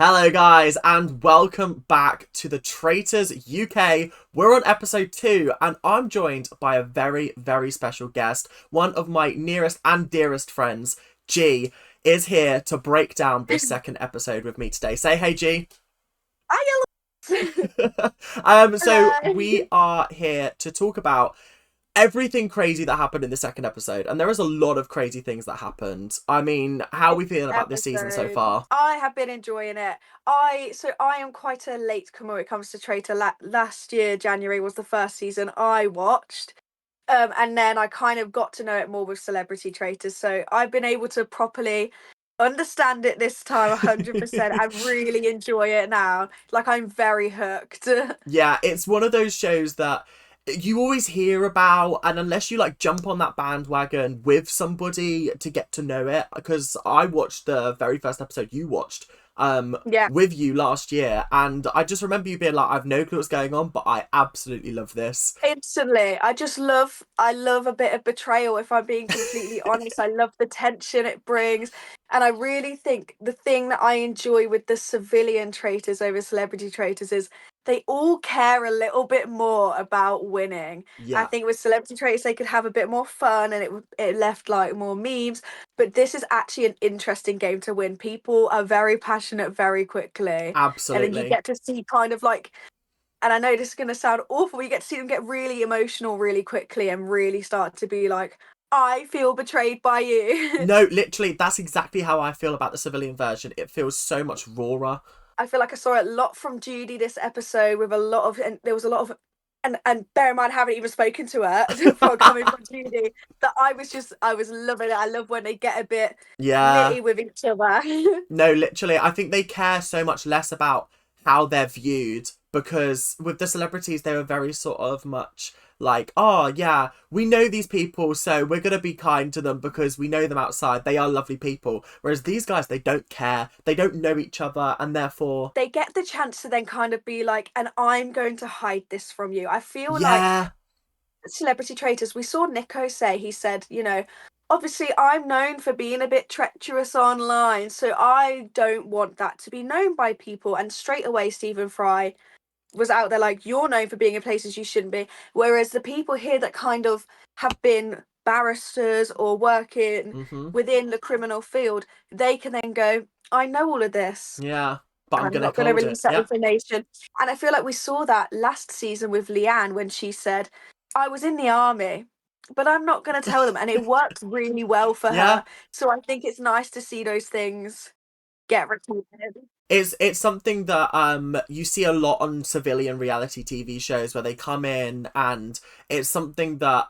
Hello, guys, and welcome back to the Traitors UK. We're on episode 2, and I'm joined by a very, very special guest. One of my nearest and dearest friends, G, is here to break down this second episode with me today. Say hey, G. Hi, So hello. we are here to talk about everything crazy that happened in the second episode, and there is a lot of crazy things that happened. I mean, how are we feeling about this season so Episode. far? I have been enjoying it. I am quite a late comer when it comes to Traitor. Last year, January was the first season I watched. And then I kind of got to know it more with Celebrity Traitors. So I've been able to properly understand it this time 100% and really enjoy it now. Like I'm very hooked. Yeah, it's one of those shows that you always hear about, and unless you like jump on that bandwagon with somebody to get to know it, because I watched the very first episode you watched Yeah. with you last year, and I just remember you being like, I've no clue what's going on, but I absolutely love this. Instantly. I love a bit of betrayal, if I'm being completely honest. I love the tension it brings. And I really think the thing that I enjoy with the civilian traitors over celebrity traitors is they all care a little bit more about winning. I Yeah, think with celebrity traitors they could have a bit more fun and it left like more memes. But this is actually an interesting game to win. People are very passionate very quickly. And then you absolutely. get to see kind of like, and I know this is going to sound awful, but you get to see them get really emotional really quickly and really start to be like, I feel betrayed by you. No, literally, that's exactly how I feel about the civilian version. It feels so much rawer. I feel like I saw a lot from Judy this episode with a lot of, and there was a lot of, and bear in mind, I haven't even spoken to her for coming from Judy. That I was loving it. I love when they get a bit Yeah. nitty with each other. No, literally, I think they care so much less about how they're viewed because with the celebrities, they were very sort of much like, oh, yeah, we know these people, so we're going to be kind to them because we know them outside. They are lovely people. Whereas these guys, they don't care. They don't know each other, and therefore, They get the chance to then kind of be like, and I'm going to hide this from you. I feel like yeah, celebrity traitors, we saw Nico say, he said, obviously I'm known for being a bit treacherous online, so I don't want that to be known by people. And straight away, Stephen Fry was out there like, you're known for being in places you shouldn't be. Whereas the people here that kind of have been barristers or working hmm, within the criminal field, they can then go, I know all of this yeah, but and I'm I'm going to not going to hold it. release that Yeah, information. And I feel like we saw that last season with Leanne when she said, I was in the army, but I'm not going to tell them. And it worked really well for yeah. her. So I think it's nice to see those things get repeated. It's something that you see a lot on civilian reality TV shows where they come in, and it's something that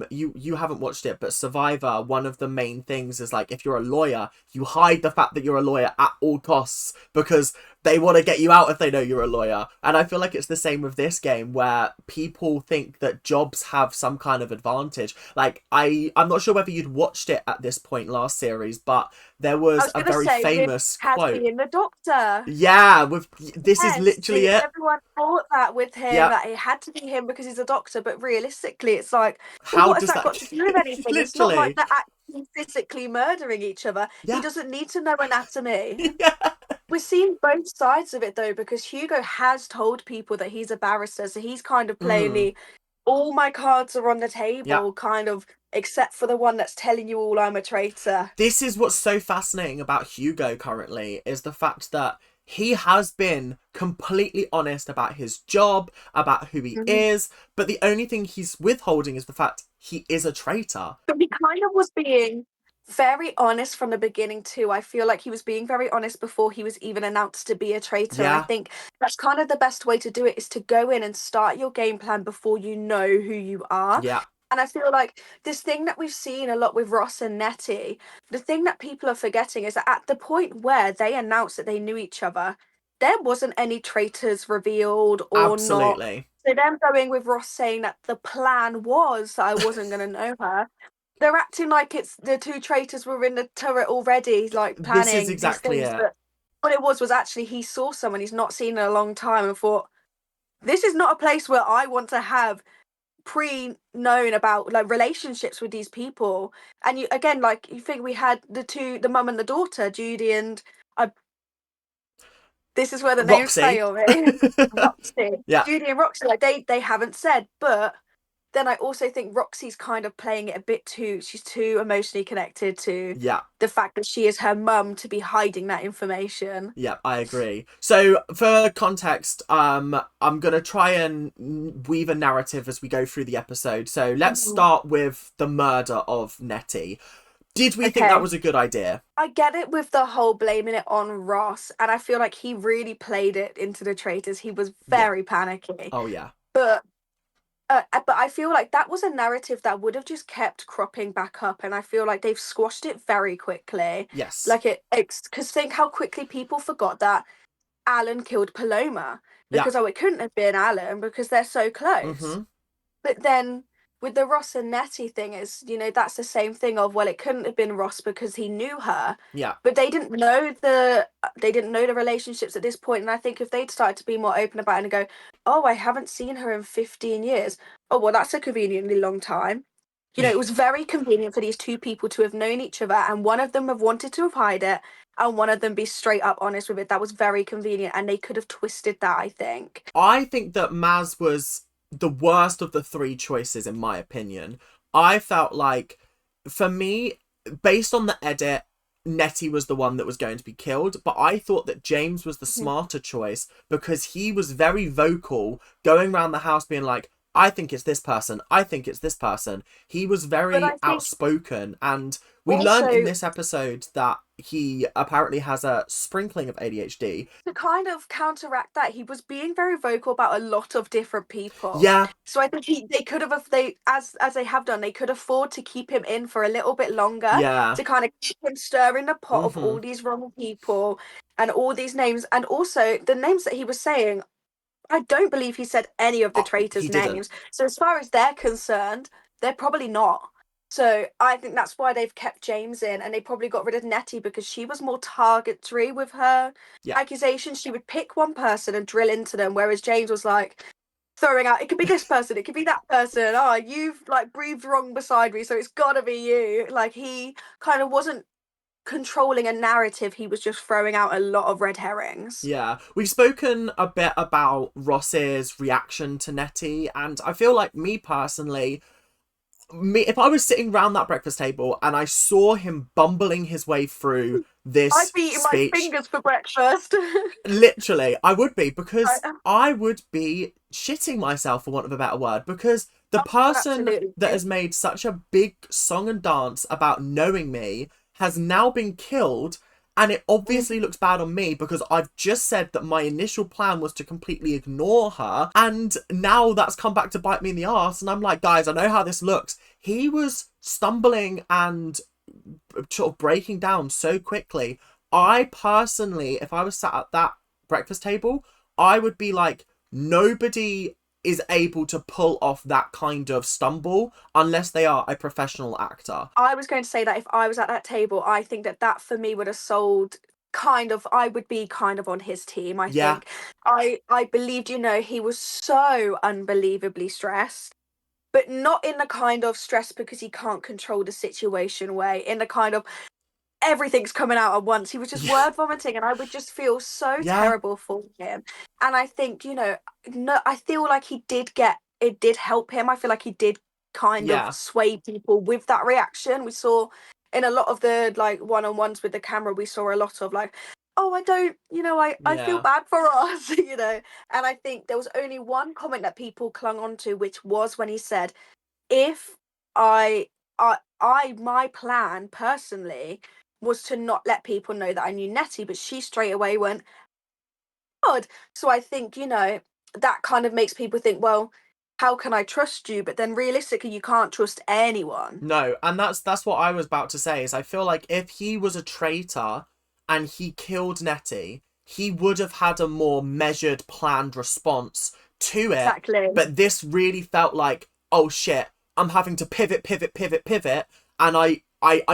you haven't watched it, but Survivor, one of the main things is like if you're a lawyer, you hide the fact that you're a lawyer at all costs because they want to get you out if they know you're a lawyer. And I feel like it's the same with this game where people think that jobs have some kind of advantage. Like I'm not sure whether you'd watched it at this point last series, but there I was was a going to very say, with famous quote. Cassie and the doctor. Yeah, with this is Yes, literally it. everyone thought that with him, Yeah. that it had to be him because he's a doctor. But realistically, it's like, well, How what has does that that got to do with anything? It's not like literally? they're actually physically murdering each other. He Yeah. doesn't need to know anatomy. Yeah. We're seeing both sides of it though, because Hugo has told people that he's a barrister, so he's kind of playing Mm, the all my cards are on the yeah. table, kind of, except for the one that's telling you all I'm a traitor. This is what's so fascinating about Hugo currently is the fact that he has been completely honest about his job, about who he Mhm. is, but the only thing he's withholding is the fact he is a traitor. But he kind of was being very honest from the beginning too. I feel like he was being very honest before he was even announced to be a traitor. And I Yeah. think that's kind of the best way to do it, is to go in and start your game plan before you know who you are. Yeah. And I feel like this thing that we've seen a lot with Ross and Nettie, the thing that people are forgetting is that at the point where they announced that they knew each other, there wasn't any traitors revealed or not. Absolutely. So them going with Ross saying that the plan was that I wasn't going to know her, they're acting like it's the two traitors were in the turret already, like This is planning these exactly things. it. But what it was actually he saw someone he's not seen in a long time and thought, this is not a place where I want to have pre-known about like relationships with these people. And you again, like you think we had the mum and the daughter, Judy and I this is where the names Roxy. fail me. Roxy, Yeah, Judy and Roxy, like they haven't said, but then I also think Roxy's kind of playing it a bit too. She's too emotionally connected to yeah. the fact that she is her mum to be hiding that information. Yeah, I agree. So for context, I'm gonna try and weave a narrative as we go through the episode. So let's Mhm. start with the murder of Nettie. Did we think that Okay. was a good idea? I get it with the whole blaming it on Ross, and I feel like he really played it into the traitors. He was Yeah. very panicky. Oh yeah. But but I feel like that was a narrative that would have just kept cropping back up, and I feel like they've squashed it very quickly. Yes. Like because think how quickly people forgot that Alan killed Paloma Yeah. because it couldn't have been Alan because they're so close. Mm-hmm. But then with the Ross and Nettie thing is, that's the same thing of, well, it couldn't have been Ross because he knew her. Yeah. But they didn't know the relationships at this point. And I think if they'd started to be more open about it and go, oh, I haven't seen her in 15 years. Oh, well, that's a conveniently long time. It was very convenient for these two people to have known each other, and one of them have wanted to hide it, and one of them be straight up honest with it. That was very convenient, and they could have twisted that, I think. I think that Maz was the worst of the three choices, in my opinion. I felt like, for me, based on the edit, Nettie was the one that was going to be killed, but I thought that James was the Mhm. smarter choice because he was very vocal, going around the house being like, I think it's this person, I think it's this person. He was But very I think outspoken, and we learned in also, this episode that he apparently has a sprinkling of ADHD. to kind of counteract that, he was being very vocal about a lot of different people. Yeah, So I think they could have, if they, as they have done, they could afford to keep him in for a little bit longer yeah. to kind of keep him stirring the pot of Mm-hmm. all these wrong people and all these names, and also the names that he was saying. I don't believe he said any of the He traitors' didn't. names. So as far as they're concerned, they're probably not. So I think that's why they've kept James in, and they probably got rid of Nettie because she was more targetary with her Yeah, accusations. She would pick one person and drill into them, whereas James was like throwing out, it could be this person, it could be that person. Oh, you've like breathed wrong beside me, so it's gotta be you. Like he kind of wasn't controlling a narrative, he was just throwing out a lot of red herrings. yeah. We've spoken a bit about Ross's reaction to Nettie, and I feel like me personally, if I was sitting round that breakfast table and I saw him bumbling his way through I'd this be eating my speech, fingers for breakfast. literally, I would be, because I, I would be shitting myself, for want of a better word, because the I would person absolutely that be. has made such a big song and dance about knowing me has now been killed, and it obviously Mhm. looks bad on me because I've just said that my initial plan was to completely ignore her, and now that's come back to bite me in the arse, and I'm like, guys, I know how this looks. He was stumbling and sort of breaking down so quickly. I personally, if I was sat at that breakfast table, I would be like, nobody is able to pull off that kind of stumble unless they are a professional actor. I was going to say that if I was at that table, I think that that for me would have sold kind of, I would be kind of on his team, I Yeah, think. I believed, he was so unbelievably stressed, but not in the kind of stress because he can't control the situation way, in the kind of everything's coming out at once. He was just yeah, word vomiting, and I would just feel so yeah, terrible for him. And I think, no, I feel like it did help him. I feel like he did kind of yeah, sway people with that reaction. We saw in a lot of the like one-on-ones with the camera, we saw a lot of like, oh, I don't, I feel yeah, bad for us, And I think there was only one comment that people clung on to, which was when he said, if I my plan personally was to not let people know that I knew Nettie, but she straight away went, "God." So I think, that kind of makes people think, well, how can I trust you? But then realistically, you can't trust anyone. no, and that's what I was about to say. Is I feel like if he was a traitor and he killed Nettie, he would have had a more measured, planned response to it. Exactly. But this really felt like, oh shit, I'm having to pivot, and I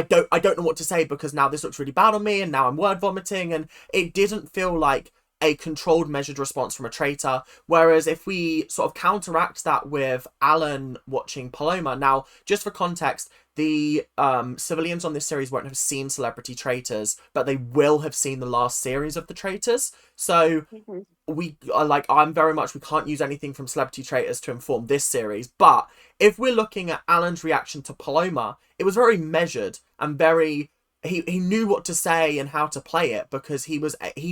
don't know what to say because now this looks really bad on me, and now I'm word vomiting, and it didn't feel like a controlled, measured response from a traitor. Whereas if we sort of counteract that with Alan watching Paloma, now, just for context, the civilians on this series won't have seen Celebrity Traitors, but they will have seen the last series of the Traitors. So Mhm. we are like, I'm very much, we can't use anything from Celebrity Traitors to inform this series. But if we're looking at Alan's reaction to Paloma, it was very measured and very, he knew what to say and how to play it, because he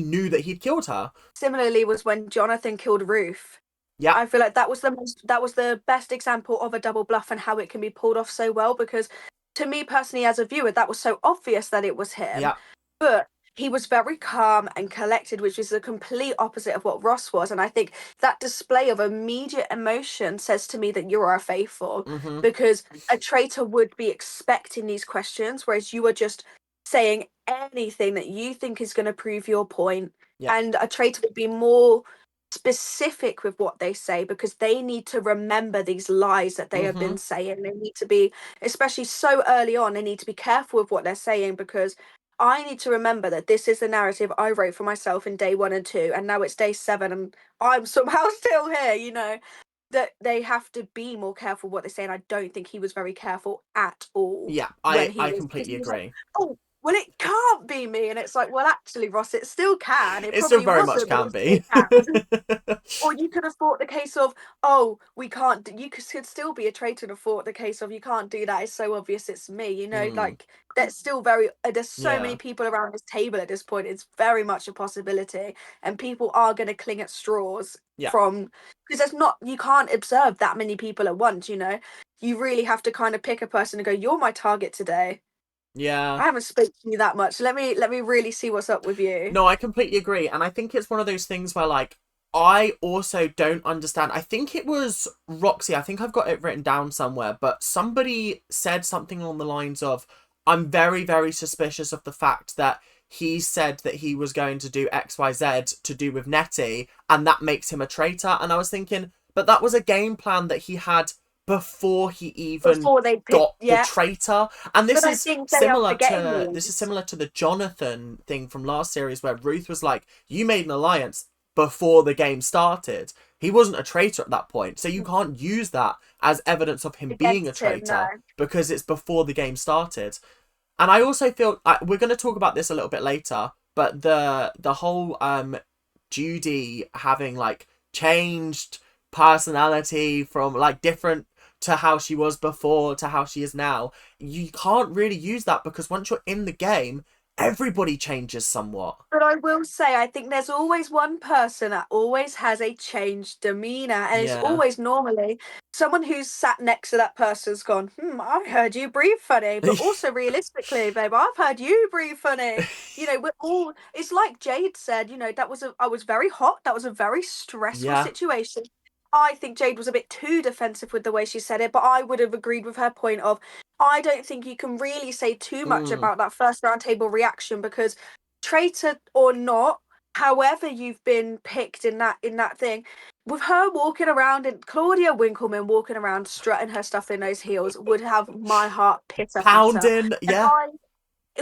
knew that he'd killed her. Similarly was when Jonathan killed Ruth. Yeah. I feel like that was the best example of a double bluff and how it can be pulled off so well, because to me personally as a viewer that was so obvious that it was him, Yeah. but he was very calm and collected, which is the complete opposite of what Ross was. And I think that display of immediate emotion says to me that you are faithful, Mm-hmm. because a traitor would be expecting these questions, whereas you are just saying anything that you think is going to prove your point. Yeah. And a traitor would be more specific with what they say, because they need to remember these lies that they have Mm-hmm. been saying. They need to be, especially so early on, they need to be careful with what they're saying, because I need to remember that this is the narrative I wrote for myself in day 1 and 2, and now it's day 7 and I'm somehow still here, that they have to be more careful what they say. And I don't think he was very careful at all Yeah, when I because completely he was like, agree. oh, well, it can't be me. And it's like, well, actually, Ross, it still can. It It still probably very much wasn't, but can it still be. can. Or you could have thought the case of, oh, we can't, you could still be a traitor and have thought the case of, you can't do that. It's so obvious it's me, Mm, like that's still very, there's so many yeah. people around this table at this point. It's very much a possibility. And people are going to cling at straws Yeah. from, because there's not, you can't observe that many people at once. You really have to kind of pick a person and go, you're my target today. Yeah. I haven't spoken to you that much. Let me really see what's up with you. No, I completely agree. And I think it's one of those things where, like, I also don't understand. I think it was Roxy. I think I've got it written down somewhere, but somebody said something along the lines of, I'm very, very suspicious of the fact that he said that he was going to do XYZ to do with Nettie, and that makes him a traitor. And I was thinking, but that was a game plan that he had before he even Before they pick, got the yeah. traitor. And But I think they are forgetting this is these. similar to the Jonathan thing from last series, where Ruth was like, you made an alliance before the game started. He wasn't a traitor at that point, so you can't use that as evidence of him being a Against him, no. traitor, because it's before the game started. And I also feel, we're going to talk about this a little bit later, but the whole Judy having like changed personality from like different to how she was before to how she is now, you can't really use that, because once you're in the game, everybody changes somewhat. But I will say, I think there's always one person that always has a changed demeanor, and it's Yeah. always normally someone who's sat next to that person's gone, I heard you breathe funny, but also realistically, babe, I've heard you breathe funny. We're all, it's like Jade said, I was very hot, that was a very stressful Yeah. situation. I think Jade was a bit too defensive with the way she said it, but I would have agreed with her point of, I don't think you can really say too much Mm. about that first roundtable reaction, because traitor or not, however you've been picked in that thing, with her walking around and Claudia Winkleman walking around strutting her stuff in those heels would have my heart pitter patter. Pounding. And Yeah.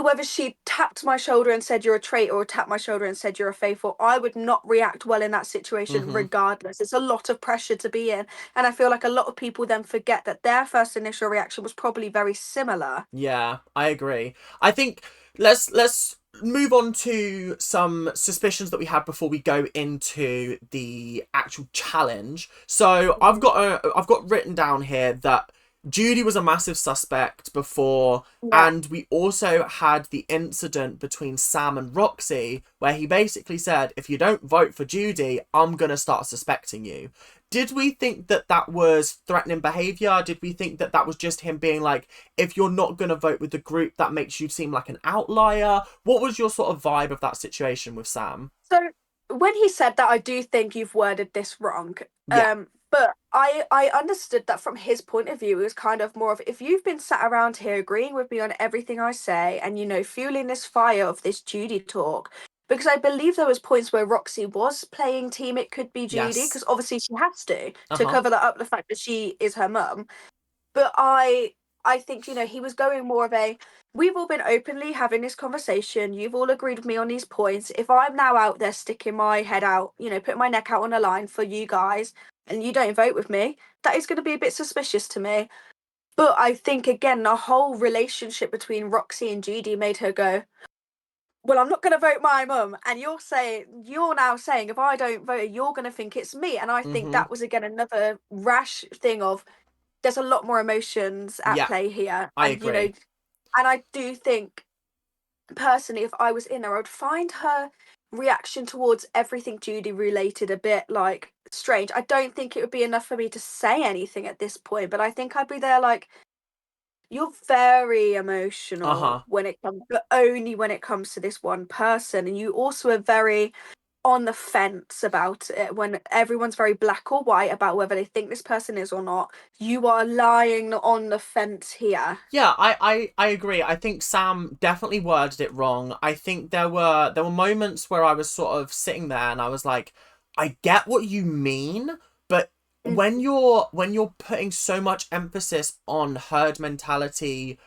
whether she tapped my shoulder and said you're a traitor or tapped my shoulder and said you're a faithful, I would not react well in that situation Mm-hmm. regardless. It's a lot of pressure to be in. And I feel like a lot of people then forget that their first initial reaction was probably very similar. Yeah, I agree. I think let's move on to some suspicions that we had before we go into the actual challenge. So I've got written down here that Judy was a massive suspect before, Yeah. and we also had the incident between Sam and Roxy where he basically said, if you don't vote for Judy, I'm gonna start suspecting you. Did we think that that was threatening behavior? Did we think that that was just him being like, if you're not going to vote with the group, that makes you seem like an outlier? What was your sort of vibe of that situation with Sam? So when he said that, I do think you've worded this wrong. Yeah. But I understood that from his point of view, it was kind of more of, if you've been sat around here agreeing with me on everything I say and fueling this fire of this Judy talk, because I believe there was points where Roxy was playing team it could be Judy, Yes. because obviously she has to Uh-huh. cover that up, the fact that she is her mum. But I think he was going more of a, we've all been openly having this conversation, you've all agreed with me on these points. If I'm now out there sticking my head out, putting my neck out on the line for you guys, and you don't vote with me, that is going to be a bit suspicious to me. But I think again, the whole relationship between Roxy and Judy made her go, well, I'm not going to vote my mum. And you're now saying, if I don't vote, you're going to think it's me. And I think Mm-hmm. that was again another rash thing of there's a lot more emotions at Yeah, play here. I And, agree. and I do think personally, if I was in there, I would find her reaction towards everything Judy related a bit like strange. I don't think it would be enough for me to say anything at this point, but I think I'd be there like, you're very emotional Uh-huh. when it comes, but only when it comes to this one person. And you also are very on the fence about it when everyone's very black or white about whether they think this person is or not. You are lying on the fence here. Yeah, I agree. I think Sam definitely worded it wrong. I think there were moments where I was sort of sitting there and I was like, I get what you mean, but Mhm. when you're putting so much emphasis on herd mentality,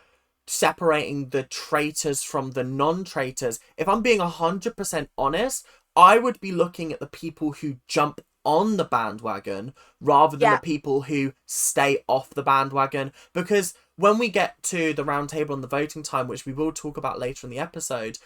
separating the traitors from the non-traitors, if I'm being 100% honest, I would be looking at the people who jump on the bandwagon rather than the Yeah, people who stay off the bandwagon. Because when we get to the round table and the voting time, which we will talk about later in the episode,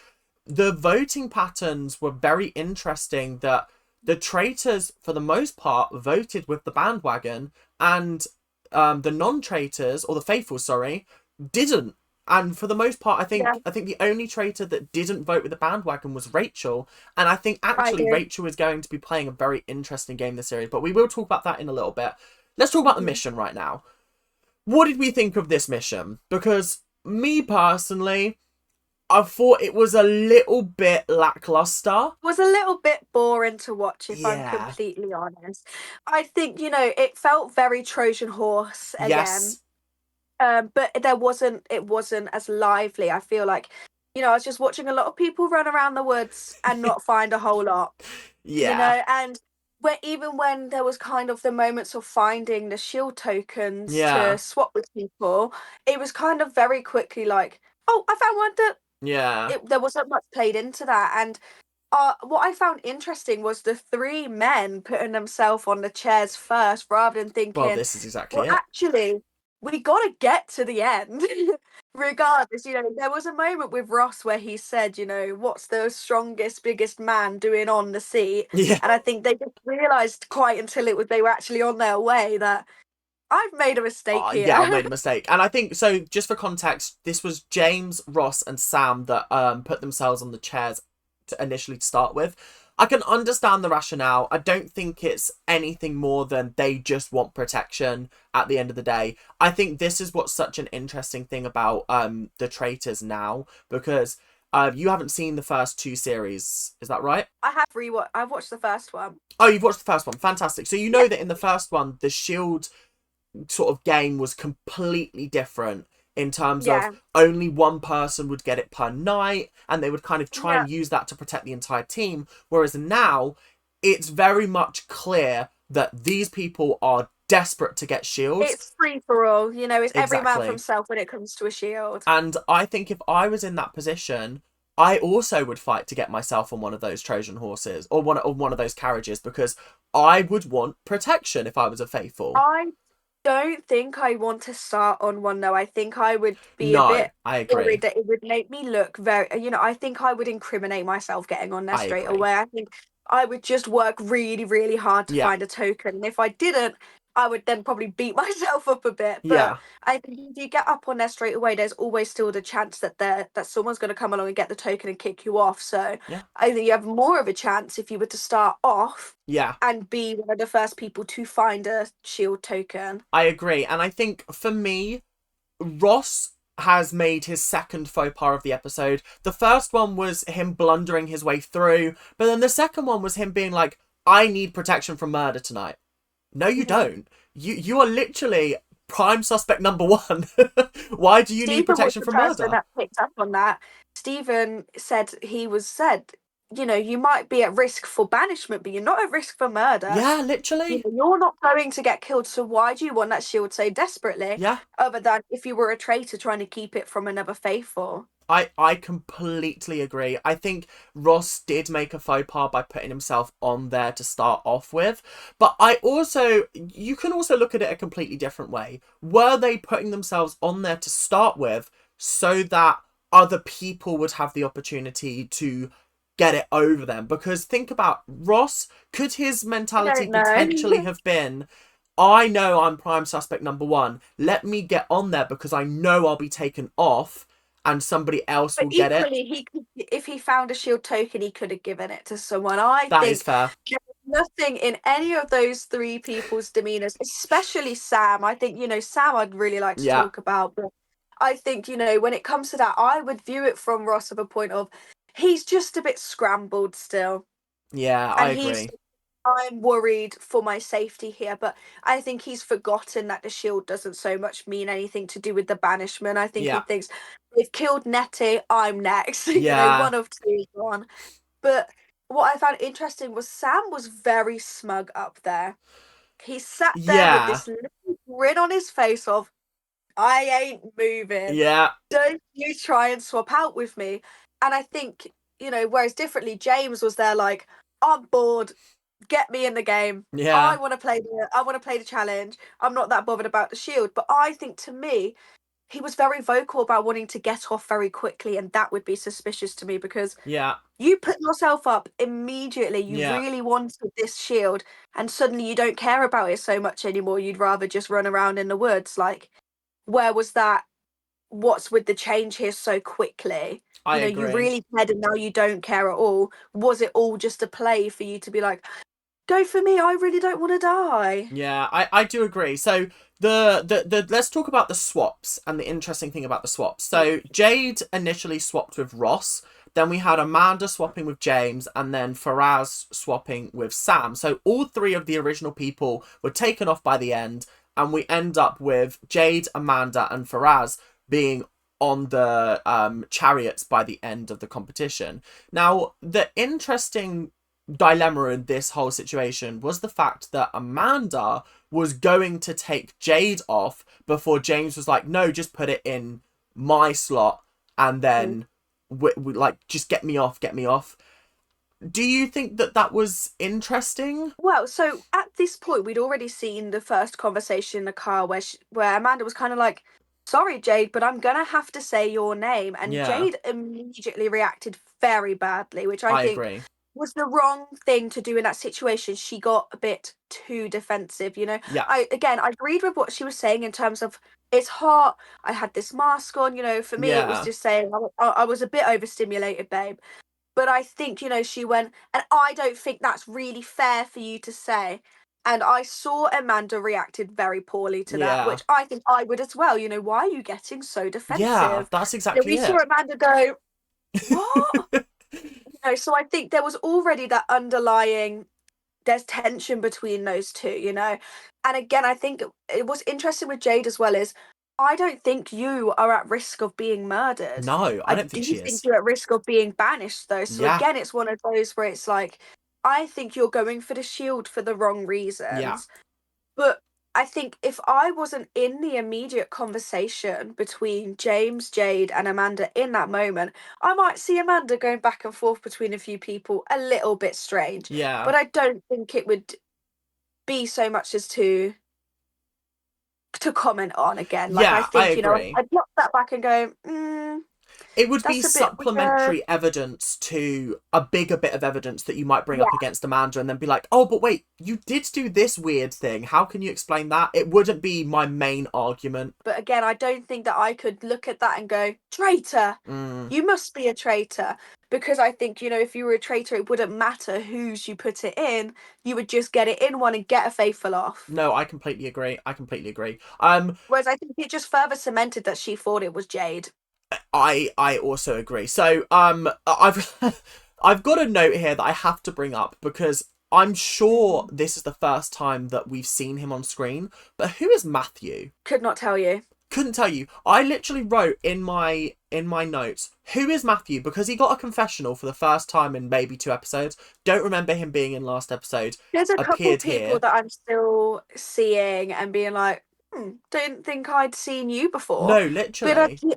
the voting patterns were very interesting, that the traitors for the most part voted with the bandwagon, and the non-traitors, or the faithful, sorry, didn't. And for the most part, yeah, I think the only traitor that didn't vote with the bandwagon was Rachel. And I think I actually agree. Rachel is going to be playing a very interesting game this series. But we will talk about that in a little bit. Let's talk about the Mhm. mission right now. What did we think of this mission? Because me personally, I thought it was a little bit lackluster. Was a little bit boring to watch, if I'm Yeah. completely honest. I think, it felt very Trojan horse again. Yes. But it wasn't as lively. I feel like, I was just watching a lot of people run around the woods and not find a whole lot, Yeah. and even when there was kind of the moments of finding the shield tokens to Yeah. swap with people, it was kind of very quickly like, oh, I found one that Yeah. there wasn't much played into that. And what I found interesting was the three men putting themselves on the chairs first rather than Well, thinking, this is exactly well, it. actually, we got to get to the end. Regardless, there was a moment with Ross where he said, what's the strongest, biggest man doing on the seat? Yeah. And I think they just realised quite until they were actually on their way that I've made a mistake Yeah, I've here. made a mistake. And I think so, just for context, this was James, Ross, and Sam that put themselves on the chairs to initially start with. I can understand the rationale. I don't think it's anything more than they just want protection at the end of the day. I think this is what's such an interesting thing about the traitors now, because you haven't seen the first two series, is that right? I've watched the first one. Oh, you've watched the first one. Fantastic. So you Yeah, know that in the first one, the shield sort of game was completely different in terms of yeah, only one person would get it per night, and they would kind of try yeah. and use that to protect the entire team. Whereas now, it's very much clear that these people are desperate to get shields. It's free for all, it's every man for Exactly. himself when it comes to a shield. And I think if I was in that position, I also would fight to get myself on one of those Trojan horses, or one of those carriages, because I would want protection if I was a faithful. I don't think I want to start on one though. I think I would be a No, bit I worried agree. that it would make me look very, I think I would incriminate myself getting on there I straight agree. away. I think I would just work really, really hard to Yeah. find a token. And if I didn't, I would then probably beat myself up a bit. But Yeah. I think if you get up on there straight away, there's always still the chance that someone's going to come along and get the token and kick you off. So Yeah. I think you have more of a chance if you were to start off Yeah. and be one of the first people to find a shield token. I agree. And I think for me, Ross has made his second faux pas of the episode. The first one was him blundering his way through, but then the second one was him being like, I need protection from murder tonight. No, you Mhm. don't. You are literally prime suspect number one. Why do you need Stephen was protection the from person murder? that picked up on that. Stephen said you might be at risk for banishment, but you're not at risk for murder. Yeah, literally. You're not going to get killed, so why do you want that shield so desperately? Yeah. Other than if you were a traitor trying to keep it from another faithful. I completely agree. I think Ross did make a faux pas by putting himself on there to start off with. But you can also look at it a completely different way. Were they putting themselves on there to start with so that other people would have the opportunity to get it over them? Because think about Ross, could his I mentality don't potentially know. have been, I know I'm prime suspect number one. Let me get on there because I know I'll be taken off and somebody else But will get it. equally, he could, if he found a shield token, he could have given it to someone. I That is think fair. there's nothing in any of those three people's demeanors, especially Sam. I think, Sam I'd really like to Yeah. talk about, but I think, when it comes to that, I would view it from Ross of a point of he's just a bit scrambled still. Yeah, I And he's agree. I'm worried for my safety here, but I think he's forgotten that the shield doesn't so much mean anything to do with the banishment. I think he Yeah. thinks they've killed Nettie, I'm next. Yeah. One of two is gone. But what I found interesting was Sam was very smug up there. He sat there with Yeah. this little grin on his face of, I ain't moving. Yeah. Don't you try and swap out with me. And I think, whereas differently, James was there like, I'm bored, get me in the game. Yeah. I want to play the challenge. I'm not that bothered about the shield. But I think to me, he was very vocal about wanting to get off very quickly, and that would be suspicious to me because Yeah. you put yourself up immediately. You Yeah. really wanted this shield, and suddenly you don't care about it so much anymore. You'd rather just run around in the woods. Like, where was that? What's with the change here so quickly? I You agree. really cared and now you don't care at all. Was it all just a play for you to be like, go for me, I really don't want to die? Yeah, I do agree. So the let's talk about the swaps and the interesting thing about the swaps. So Jade initially swapped with Ross, then we had Amanda swapping with James, and then Faraz swapping with Sam. So all three of the original people were taken off by the end, and we end up with Jade, Amanda, and Faraz being on the chariots by the end of the competition. Now, the interesting dilemma in this whole situation was the fact that Amanda was going to take Jade off before James was like, no, just put it in my slot and then like just get me off, get me off. Do you think that that was interesting? Well, so at this point, we'd already seen the first conversation in the car where Amanda was kind of like, sorry, Jade, but I'm going to have to say your name. And Yeah, Jade immediately reacted very badly, which I I think agree. was the wrong thing to do in that situation. She got a bit too defensive, Yeah, I agreed with what she was saying in terms of it's hot. I had this mask on, for me, it was yeah, just saying I was a bit overstimulated, babe. But I think, she went, and I don't think that's really fair for you to say. And I saw Amanda reacted very poorly to that, yeah, which I think I would as well. Why are you getting so yeah, defensive? that's We exactly saw it. Amanda go, what? So I think there was already that underlying there's tension between those two. And again, I think it was interesting with Jade as well is I don't think you are at risk of being murdered. No, I I don't think do she think is. you're at risk of being banished though. So Yeah, again, it's one of those where it's like I think you're going for the shield for the wrong yeah, reasons. But I think if I wasn't in the immediate conversation between James, Jade, and Amanda in that moment, I might see Amanda going back and forth between a few people a little bit strange. yeah, But I don't think it would be so much as to comment on again. Like I yeah, I think, agree. I'd look that back and go, It would be that's a bit weird. supplementary evidence to a bigger bit of evidence that you might bring up Yeah. against Amanda and then be like, oh, but wait, you did do this weird thing. How can you explain that? It wouldn't be my main argument. But again, I don't think that I could look at that and go, traitor. Mm, You must be a traitor. Because I think, if you were a traitor, it wouldn't matter whose you put it in. You would just get it in one and get a faithful off. no, I completely agree. I completely agree. Whereas I think it just further cemented that she thought it was Jade. I also agree. So, I've I've got a note here that I have to bring up because I'm sure this is the first time that we've seen him on screen. But who is Matthew? Could not tell you. Couldn't tell you. I literally wrote in my notes, who is Matthew? Because he got a confessional for the first time in maybe 2 episodes. Don't remember him being in last episode. There's a couple Appeared people here. that I'm still seeing and being like, Don't think I'd seen you before. No, But literally.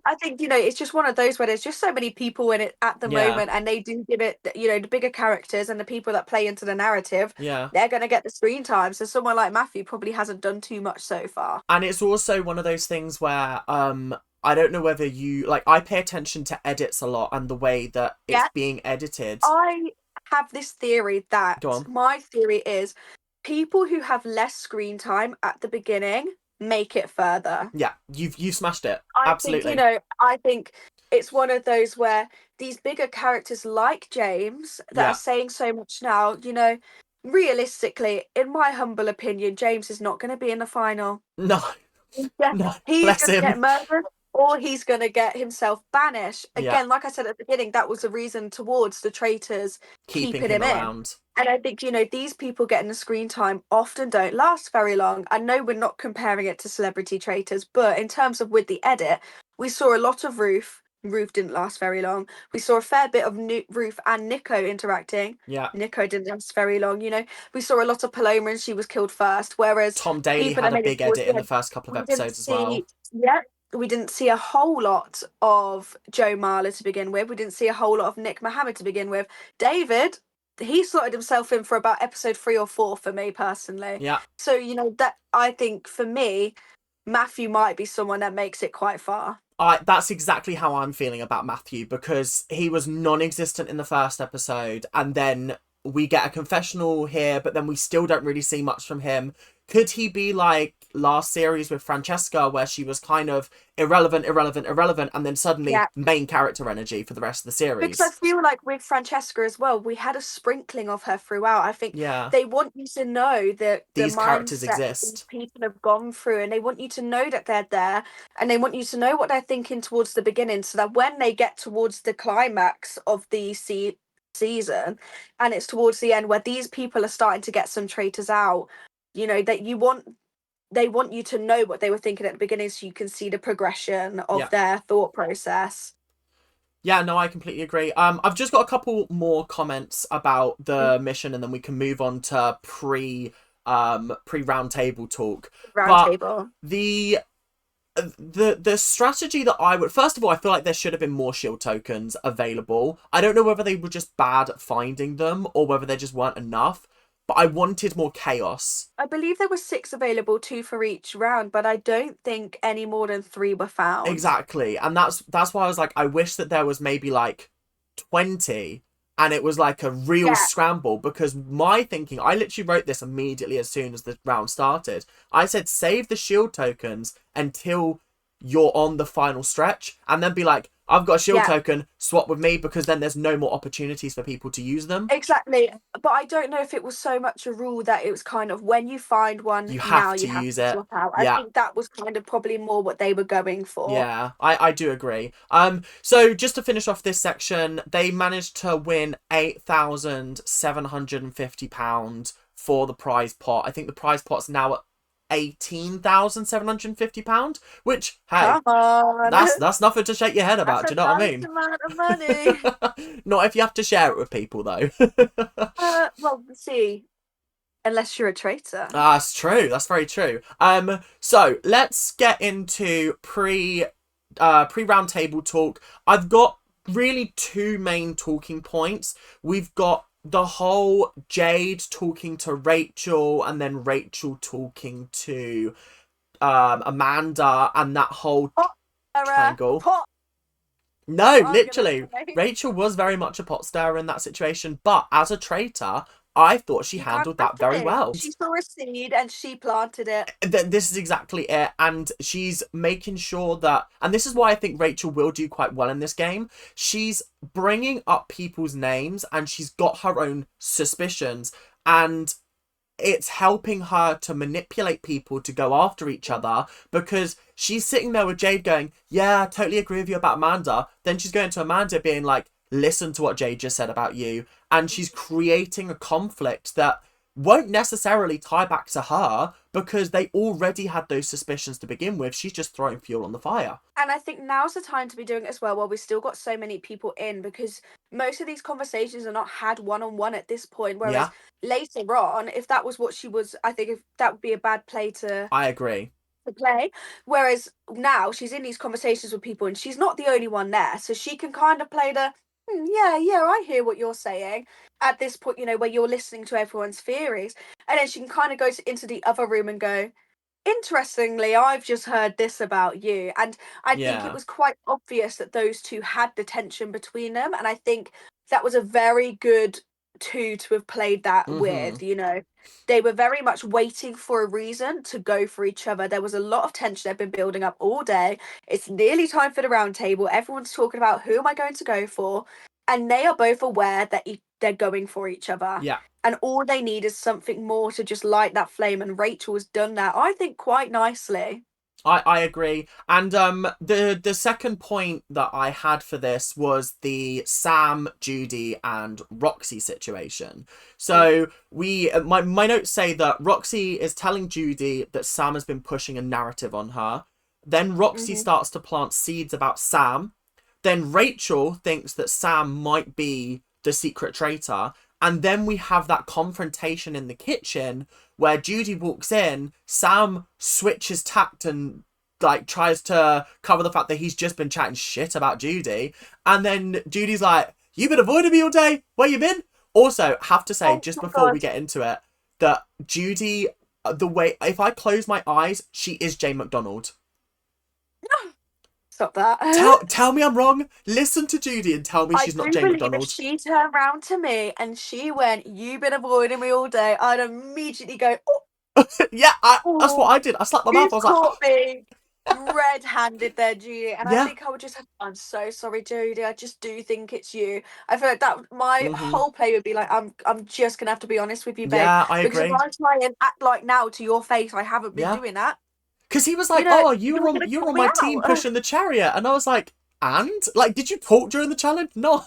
I think, it's just one of those where there's just so many people in it at the Yeah, moment, and they do give it, the bigger characters and the people that play into the narrative, yeah. they're going to get the screen time. So someone like Matthew probably hasn't done too much so far. And it's also one of those things where I don't know whether you like, I pay attention to edits a lot and the way that it's Yeah, being edited. I have this theory Go that on. my theory is people who have less screen time at the beginning make it further. Yeah, you've smashed it. I think, Absolutely. I think it's one of those where these bigger characters like James that are Yeah. saying so much now, realistically, in my humble opinion, James is not going to be in the final. No, Yeah, no. he's Bless going to him. get murdered or he's going to get himself banished. Yeah. Again, like I said at the beginning, that was the reason towards the traitors Keeping keeping him him in. around. And I think, these people getting the screen time often don't last very long. I know we're not comparing it to celebrity traitors, but in terms of with the edit, we saw a lot of Ruth. Ruth didn't last very long. We saw a fair bit of Ruth and Nico interacting. Yeah. Nico didn't last very long. We saw a lot of Paloma and she was killed first, whereas Tom Daly people had that a made it big towards edit the in the end, first couple of we didn't episodes as well. see. Yeah, we didn't see a whole lot of Joe Marler to begin with. We didn't see a whole lot of Nick Mohammed to begin with. David, he slotted himself in for about episode 3 or 4 for me personally. Yeah. So that I think for me, Matthew might be someone that makes it quite far. That's exactly how I'm feeling about Matthew, because he was non-existent in the first episode and then we get a confessional here, but then we still don't really see much from him. Could he be like last series with Francesca, where she was kind of irrelevant, and then suddenly Yeah. main character energy for the rest of the Because I series? feel like with Francesca as well, we had a sprinkling of her throughout. I think Yeah. they want you to know that the These characters mindset that these exist. people have gone through, and they want you to know that they're there, and they want you to know what they're thinking towards the beginning, so that when they get towards the climax of the season, and it's towards the end where these people are starting to get some traitors out, that they want you to know what they were thinking at the beginning, so you can see the progression of Yeah. their thought process. Yeah, no, I completely agree. I've just got a couple more comments about the mission, and then we can move on to pre round table talk. Round But table. the strategy that I would, first of all, I feel like there should have been more shield tokens available. I don't know whether they were just bad at finding them or whether they just weren't enough, but I wanted more chaos. I believe there were 6 available, 2 for each round, but I don't think any more than 3 were found. Exactly. And that's why I was like, I wish that there was maybe like 20 and it was like a real Yeah. scramble, because my thinking, I literally wrote this immediately as soon as the round started. I said, save the shield tokens until you're on the final stretch, and then be like, I've got a shield Yeah. token, swap with me, because then there's no more opportunities for people to use them. Exactly. But I don't know if it was so much a rule that it was kind of when you find one, You now have to you have use to it. swap out. I Yeah. think that was kind of probably more what they were going for. Yeah, I do agree. So just to finish off this section, they managed to win £8,750 for the prize pot. I think the prize pot's now at £18,750, which, hey, Come on. that's nothing to shake your head about. That's Do you a know what I nice mean? amount of money. Not if you have to share it with people, though. Well, see, unless you're a traitor. That's true. That's very true. So let's get into pre round table talk. I've got really 2 main talking points. We've got the whole Jade talking to Rachel, and then Rachel talking to Amanda, and that whole triangle. Pot. No, I'm gonna literally, say. Rachel was very much a pot stirrer in that situation, but as a traitor, I thought she She handled that planted very it. well. She saw a seed and she planted it. This is exactly it, and she's making sure that, and this is why I think Rachel will do quite well in this game, she's bringing up people's names and she's got her own suspicions, and it's helping her to manipulate people to go after each other, because she's sitting there with Jade going, yeah, I totally agree with you about Amanda. Then she's going to Amanda being like, listen to what Jade just said about you. And she's creating a conflict that won't necessarily tie back to her, because they already had those suspicions to begin with. She's just throwing fuel on the fire. And I think now's the time to be doing it as well, while we've still got so many people in, because most of these conversations are not had one-on-one at this point. Whereas Yeah. later on, if that was what she was, I think if that would be a bad play to I agree. to play. Whereas now she's in these conversations with people and she's not the only one there. So she can kind of play the, yeah, yeah, I hear what you're saying at this point, where you're listening to everyone's theories. And then she can kind of go into the other room and go, interestingly, I've just heard this about you. And I think it Yeah. was quite obvious that those two had the tension between them. And I think that was a very good two to have played that Mm-hmm. with. They were very much waiting for a reason to go for each other. There was a lot of tension they've been building up all day. It's nearly time for the round table. Everyone's talking about who am I going to go for? And they are both aware that they're going for each other. Yeah. And all they need is something more to just light that flame. And Rachel has done that, I think, quite nicely. I agree. And the second point that I had for this was the Sam, Judy, and Roxy situation. So my notes say that Roxy is telling Judy that Sam has been pushing a narrative on her. Then Roxy Mm-hmm. starts to plant seeds about Sam. Then Rachel thinks that Sam might be the secret traitor. And then we have that confrontation in the kitchen where Judy walks in, Sam switches tact and like tries to cover the fact that he's just been chatting shit about Judy. And then Judy's like, "You been avoiding me all day? Where you been?" Also, have to say, Oh just my before we god. get into it, that Judy, the way, if I close my eyes, she is Jane McDonald. Stop that. Tell me I'm wrong. Listen to Judy and tell me I she's not do Jane believe if McDonald. she turned round to me and she went, "You've been avoiding me all day," I'd immediately go, "Oh, Yeah, that's what oh, I did. I slapped my mouth. I you've was like, caught me red-handed there, Judy." And I yeah. think I would just have, "I'm so sorry, Judy. I just do think it's you." I feel like that my Mm-hmm. whole play would be like, I'm just gonna have to be honest with you, babe. Yeah, I Because if agree. I try and act like now to your face, I haven't been Yeah. doing that, Because he was like, "Oh, you were you're on gonna you were call on me my team out. pushing the chariot," and I was like, "And like, did you talk during the challenge?" No.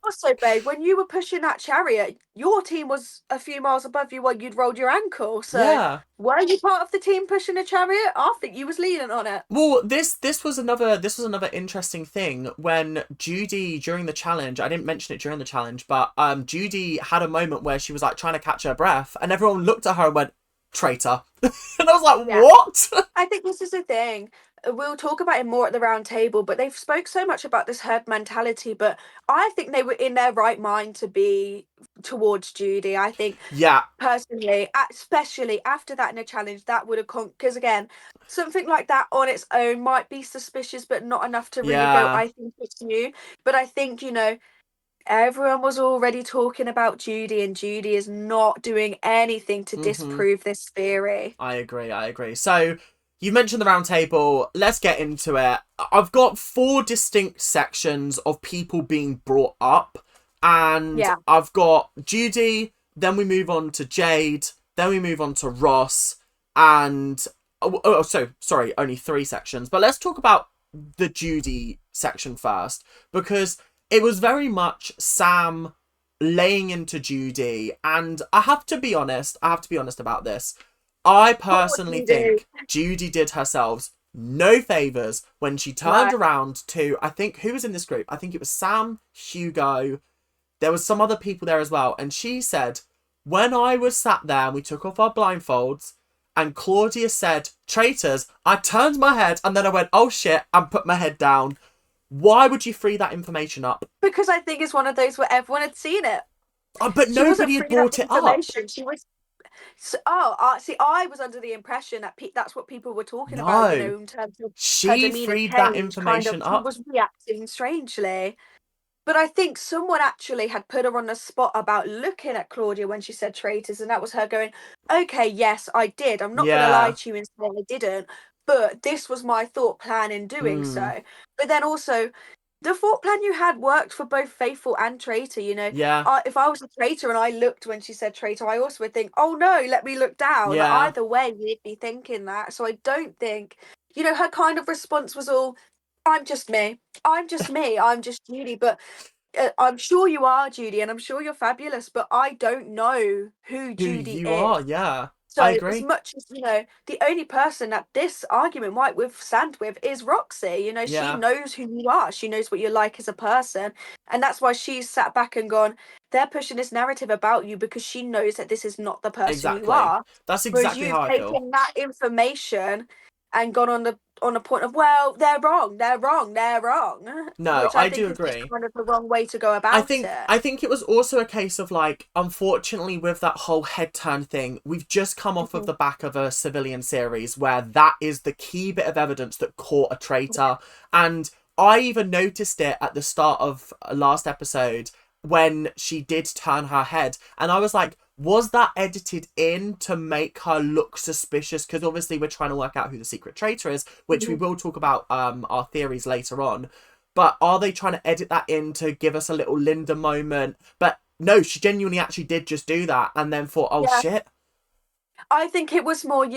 Also, babe, when you were pushing that chariot, your team was a few miles above you when you'd rolled your ankle. So, Yeah. were you part of the team pushing the chariot? I think you was leaning on it. Well, this was another interesting thing when Judy during the challenge. I didn't mention it during the challenge, but Judy had a moment where she was like trying to catch her breath, and everyone looked at her and went, "Traitor," and I was like, Yeah, "What?" I think this is the thing. We'll talk about it more at the round table, but they've spoke so much about this herd mentality. But I think they were in their right mind to be towards Judy. I think Yeah. personally, especially after that in a challenge, that would have because again, something like that on its own might be suspicious, but not enough to really go, Yeah. I think it's you. But I think, everyone was already talking about Judy, and Judy is not doing anything to Mm-hmm. disprove this theory. I agree. I agree. So you mentioned the round table. Let's get into it. I've got four distinct sections of people being brought up, and Yeah. I've got Judy. Then we move on to Jade. Then we move on to Ross. And so sorry, only three sections. But let's talk about the Judy section first because it was very much Sam laying into Judy, and I have to be honest. I have to be honest about this. I Poor personally Judy. think Judy did herself no favors when she turned No. around to, I think, who was in this group? I think it was Sam, Hugo. There was some other people there as well. And she said, when I was sat there and we took off our blindfolds and Claudia said, "Traitors," I turned my head and then I went, "Oh shit," and put my head down. Why would you free that information up? Because I think it's one of those where everyone had seen it. But She wasn't nobody had freeing up brought it up. information. She was. So, see, I was under the impression that that's what people were talking about, No. in terms of her She demeanor freed that changed, kind of, information she up. was reacting strangely. But I think someone actually had put her on the spot about looking at Claudia when she said traitors, and that was her going, "Okay, yes, I did. I'm not going to lie Yeah. to you and say I didn't, but this was my thought plan in doing Hmm. so." But then also, the thought plan you had worked for both faithful and traitor. Yeah. If I was a traitor and I looked when she said traitor, I also would think, "Oh no, let me look down." Yeah. Either way, you'd be thinking that. So I don't think, her kind of response was all, "I'm just me. I'm just me. I'm just Judy." But I'm sure you are, Judy, and I'm sure you're fabulous, but I don't know who Who Judy you is. are, yeah. So I as agree. much as, the only person that this argument might withstand with is Roxy. She Yeah, knows who you are. She knows what you're like as a person. And that's why she's sat back and gone, they're pushing this narrative about you because she knows that this is not the person you exactly. are. That's Whereas exactly how you've I feel. taken that information and gone on the point of, well, they're wrong, they're wrong, they're wrong. No, Which I I do think is just agree. kind of the wrong way to go I about think it. I think it was also a case of like, unfortunately, with that whole head turn thing, we've just come off of Mhm. the back of a civilian series where that is the key bit of evidence that caught a traitor. And I even noticed it at the start of last episode when she did turn her head, and I was like, was that edited in to make her look suspicious? Because obviously we're trying to work out who the secret traitor is, which we Mhm. will talk about our theories later on. But are they trying to edit that in to give us a little Linda moment? But no, she genuinely actually did just do that and then thought, oh Yeah. shit. I think it was more,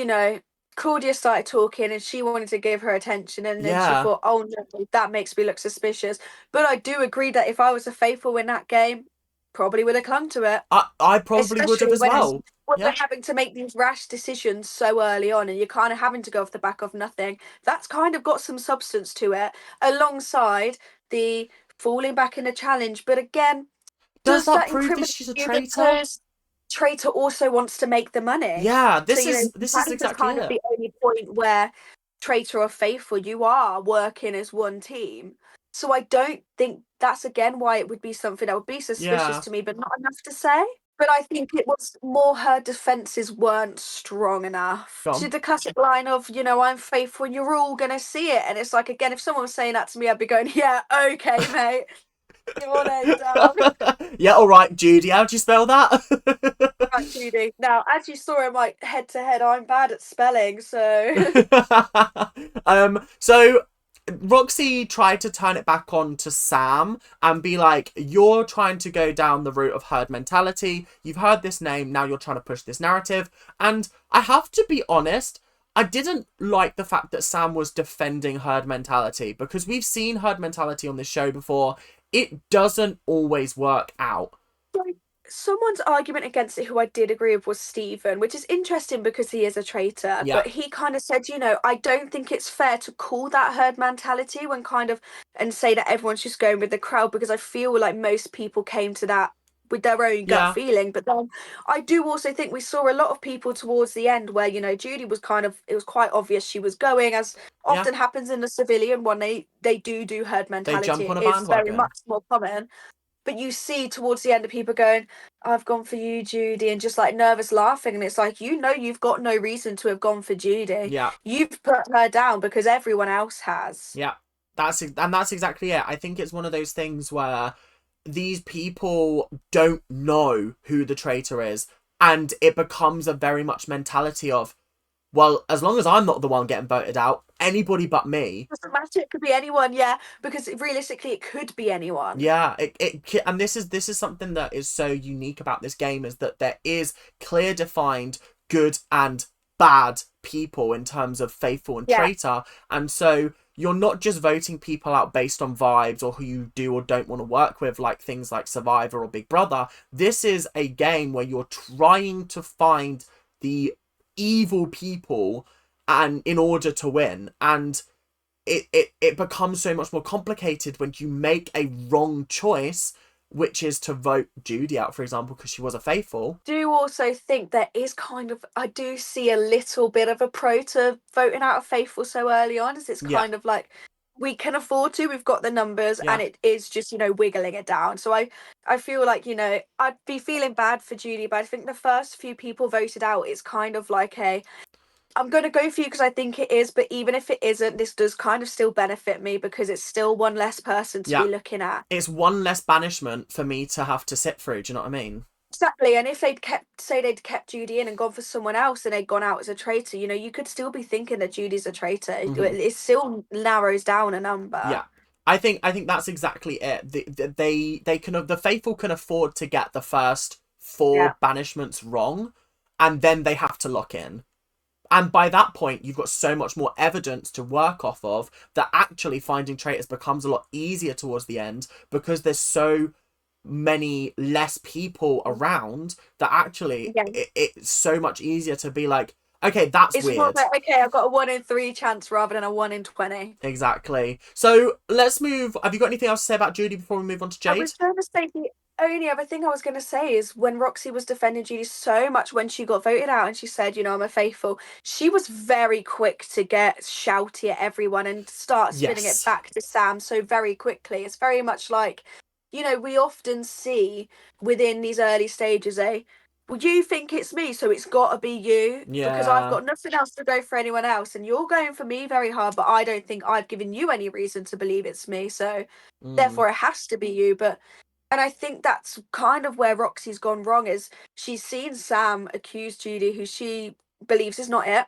Claudia started talking and she wanted to give her attention, and then she Yeah. thought, oh no, that makes me look suspicious. But I do agree that if I was a faithful in that game, probably would have clung to it. I probably would have Especially as well. when they're Yeah. having to make these rash decisions so early on and you're kind of having to go off the back of nothing. That's kind of got some substance to it, alongside the falling back in the challenge. But again, Does does that that prove that incriminate she's a you traitor? because Traitor also wants to make the money? Yeah, So, this that is is exactly kind of it. the only point where Traitor or Faithful, you are working as one team. So I don't think that's again why it would be something that would be suspicious Yeah. to me, but not enough to say. But I think it was more her defenses weren't strong enough. To Gone. the classic line of, I'm faithful and you're all gonna see it. And it's like, again, if someone was saying that to me, I'd be going, yeah, okay, mate. Come on, head down. Yeah, all right, Judy. How do you spell that? Right, Judy. Now, as you saw in my head to head, I'm bad at spelling, so So Roxy tried to turn it back on to Sam and be like, you're trying to go down the route of herd mentality. You've heard this name, now you're trying to push this narrative. And I have to be honest, I didn't like the fact that Sam was defending herd mentality, because we've seen herd mentality on this show before. It doesn't always work out. like, someone's argument against it, who I did agree with, was Stephen, which is interesting because he is a traitor. Yeah, But he kind of said, I don't think it's fair to call that herd mentality when kind of and say that everyone's just going with the crowd, because I feel like most people came to that with their own gut yeah, feeling. But then I do also think we saw a lot of people towards the end where, Judy was it was quite obvious she was going, as yeah. often happens in the civilian one. They do herd They mentality. jump It on a is very bandwagon. much more common. But you see towards the end of people going, I've gone for you, Judy, and just like nervous laughing. And it's like, you've got no reason to have gone for Judy. Yeah. You've put her down because everyone else has. Yeah, that's exactly it. I think it's one of those things where these people don't know who the traitor is, and it becomes a very much mentality of, well, as long as I'm not the one getting voted out, anybody but me. Doesn't matter. It could be anyone, yeah, because realistically, it could be anyone. Yeah, and this is something that is so unique about this game, is that there is clear defined good and bad people in terms of faithful and Yeah. traitor, and so you're not just voting people out based on vibes or who you do or don't want to work with, like things like Survivor or Big Brother. This is a game where you're trying to find the evil people and in order to win, and it becomes so much more complicated when you make a wrong choice, which is to vote Judy out, for example, because she was a faithful. Do also think there is kind of, I do see a little bit of a pro to voting out of Faithful so early on, as it's Yeah, kind of like, we can afford to, we've got the numbers, and yeah, it is just, wiggling it down. So I feel like, I'd be feeling bad for Judy, but I think the first few people voted out, it's kind of like I'm going to go for you because I think it is, but even if it isn't, this does kind of still benefit me because it's still one less person to yeah. be looking at. It's one less banishment for me to have to sit through. Do you know what I mean? Exactly, and if they'd kept Judy in and gone for someone else and they'd gone out as a traitor, you could still be thinking that Judy's a traitor. Mm-hmm. It still narrows down a number. Yeah. I think that's exactly it. They can, the faithful can afford to get the first Yeah. four banishments wrong, and then they have to lock in. And by that point, you've got so much more evidence to work off of that actually finding traitors becomes a lot easier towards the end, because there's so many less people around, that actually Yeah. it's so much easier to be like, okay, that's It's more weird. like, okay, I've got a 1 in 3 chance rather than a 1 in 20. Exactly. So let's move. Have you got anything else to say about Judy before we move on to I Jade? was going to say the only other thing I was going to say is when Roxy was defending Judy so much when she got voted out and she said, I'm a faithful, she was very quick to get shouty at everyone and start spinning it Yes. back to Sam so very quickly. It's very much like, we often see within these early stages, well, you think it's me, so it's got to be you because I've Yeah. got nothing else to go for anyone else. And you're going for me very hard, but I don't think I've given you any reason to believe it's me. So Mm. therefore, it has to be you. And I think that's kind of where Roxy's gone wrong is she's seen Sam accuse Judy, who she believes is not it,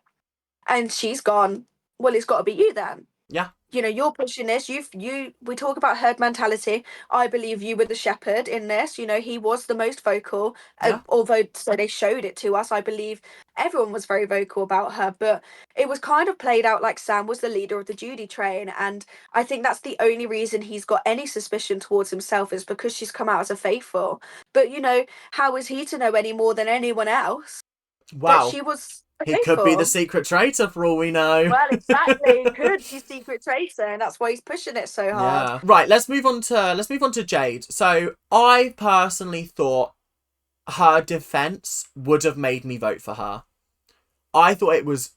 and she's gone, well, it's got to be you then. Yeah. You're pushing this. We talk about herd mentality. I believe you were the shepherd in this. He was the most vocal. Yeah. Although so they showed it to us, I believe everyone was very vocal about her, but it was kind of played out like Sam was the leader of the Judy train, and I think that's the only reason he's got any suspicion towards himself is because she's come out as a faithful. But how is he to know any more than anyone else that Wow. she was a He could be the faithful? secret traitor for all we know. Well, exactly. It could be Secret Tracer, and that's why he's pushing it so hard. Yeah. Right, let's move on to Jade. So I personally thought her defense would have made me vote for her. I thought it was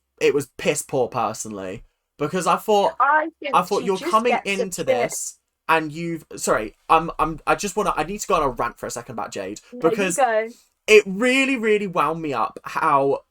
piss poor personally. Because I I think thought she you're just coming gets a into bit. this and you've sorry, I need to go on a rant for a second about Jade. No, you Because go. it really, really wound me up how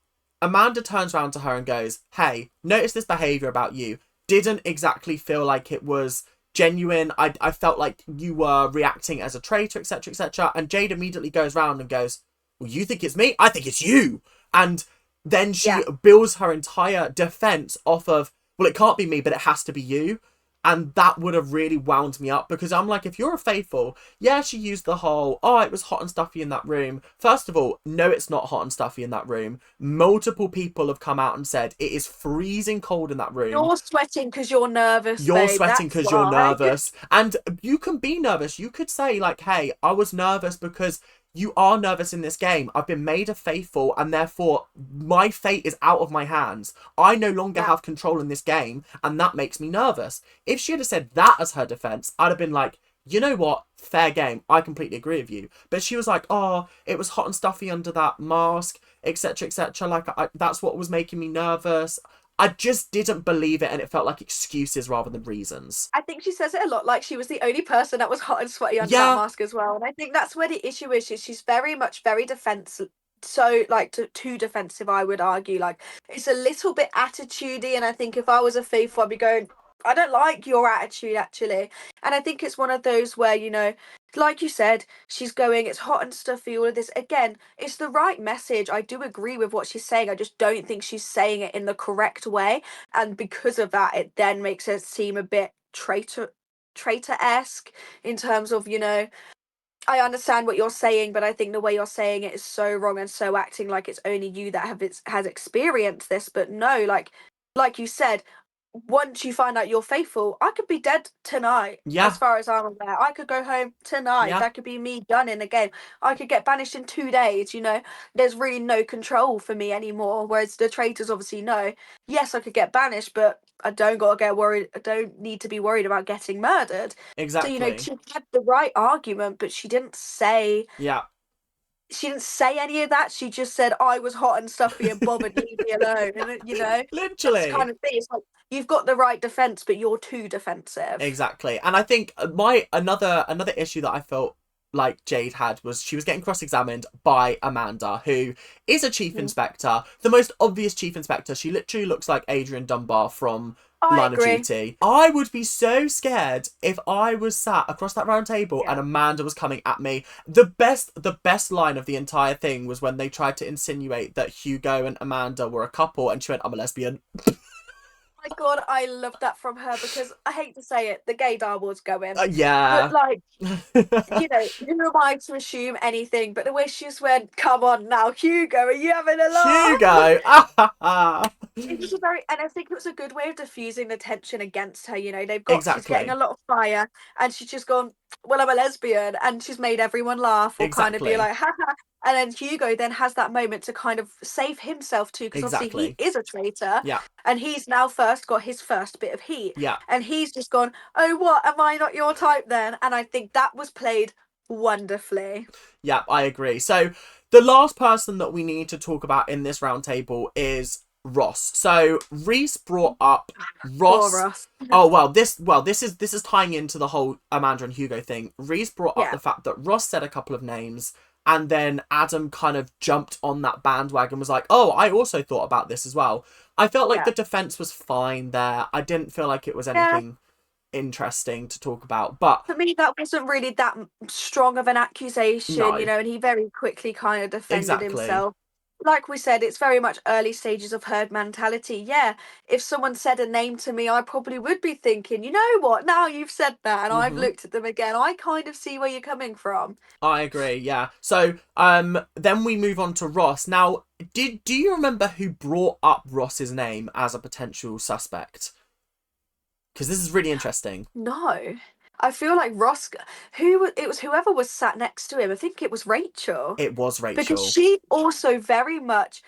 Amanda turns around to her and goes, hey, notice this behaviour about you. Didn't exactly feel like it was genuine. I felt like you were reacting as a traitor, etc., etc. And Jade immediately goes round and goes, well, you think it's me? I think it's you. And then she Yeah. builds her entire defense off of, well, it can't be me, but it has to be you. And that would have really wound me up because I'm like, if you're a faithful, yeah, she used the whole, oh, it was hot and stuffy in that room. First of all, no, it's not hot and stuffy in that room. Multiple people have come out and said it is freezing cold in that room. You're sweating because you're nervous, You're babe. sweating That's because you're why. nervous. And you can be nervous. You could say, like, hey, I was nervous because you are nervous in this game. I've been made a faithful, and therefore my fate is out of my hands. I no longer Yeah. have control in this game, and that makes me nervous. If she had have said that as her defense, I'd have been like, you know what? Fair game. I completely agree with you. But she was like, oh, it was hot and stuffy under that mask, etc., etc. Like, that's what was making me nervous. I just didn't believe it, and it felt like excuses rather than reasons. I think she says it a lot, like she was the only person that was hot and sweaty under that Yeah, mask as well. And I think that's where the issue is. She's very much very defensive. So like too defensive, I would argue. Like it's a little bit attitudey, and I think if I was a faithful, I'd be going, I don't like your attitude actually. And I think it's one of those where like you said, she's going, it's hot and stuffy, all of this. Again, it's the right message. I do agree with what she's saying. I just don't think she's saying it in the correct way. And because of that, it then makes it seem a bit traitor-esque in terms of, I understand what you're saying, but I think the way you're saying it is so wrong and so acting like it's only you that has experienced this. But no, like you said, once you find out you're faithful, I could be dead tonight, yeah, as far as I'm aware. I could go home tonight. yeah, That could be me done in a game. I could get banished in 2 days, There's really no control for me anymore. Whereas the traitors obviously know, yes, I could get banished, but I don't gotta get worried. I don't need to be worried about getting murdered. So, exactly. she had the right argument, but Yeah, she didn't say any of that. She just said I was hot and stuffy and bothered, leave me alone. And that's kind literally. of thing. It's like you've got the right defense, but you're too defensive. Exactly. And I think my another issue that I felt like Jade had was she was getting cross-examined by Amanda, who is a chief Mm. inspector, the most obvious chief inspector. She literally looks like Adrian Dunbar from I Line of agree. Duty. I would be so scared if I was sat across that round table Yeah. and Amanda was coming at me. The best line of the entire thing was when they tried to insinuate that Hugo and Amanda were a couple and she went, I'm a lesbian. My God, I love that from her because I hate to say it, the gaydar was going. But Yeah. like, who am I to assume anything? But the way she just went, come on now, Hugo, are you having a laugh? Hugo. It was a very, and I think it was a good way of diffusing the tension against her. You know, she's getting a Exactly. lot of fire, and she's just gone, well, I'm a lesbian, and she's made everyone laugh or kind of be Exactly. like, haha. And then Hugo then has that moment to kind of save himself too, because obviously he Exactly. is a traitor, Yeah. and he's now first got his first bit of heat, Yeah. and he's just gone, oh, what? Am I not your type then? And I think that was played wonderfully. Yeah, I agree. So the last person that we need to talk about in this roundtable is Ross. So Reese brought up Poor Ross. us. Oh this is tying into the whole Amanda and Hugo thing. Reese brought up Yeah. the fact that Ross said a couple of names, and then Adam kind of jumped on that bandwagon, was like, "Oh, I also thought about this as well." I felt like Yeah. the defense was fine there. I didn't feel like it was Yeah. anything interesting to talk about, but For me, that wasn't really that strong of an accusation, you no, know, and he very quickly kind of defended exactly. himself. Like we said, it's very much early stages of herd mentality. Yeah, if someone said a name to me, I probably would be thinking, you know what, now you've said that and I've Mm-hmm. looked at them again, I kind of see where you're coming from. I agree, yeah. So, then we move on to Ross. Now, do you remember who brought up Ross's name as a potential suspect? Because this is really interesting. No. I feel like it was whoever was sat next to him. I think it was Rachel. It was Because Rachel. she also very much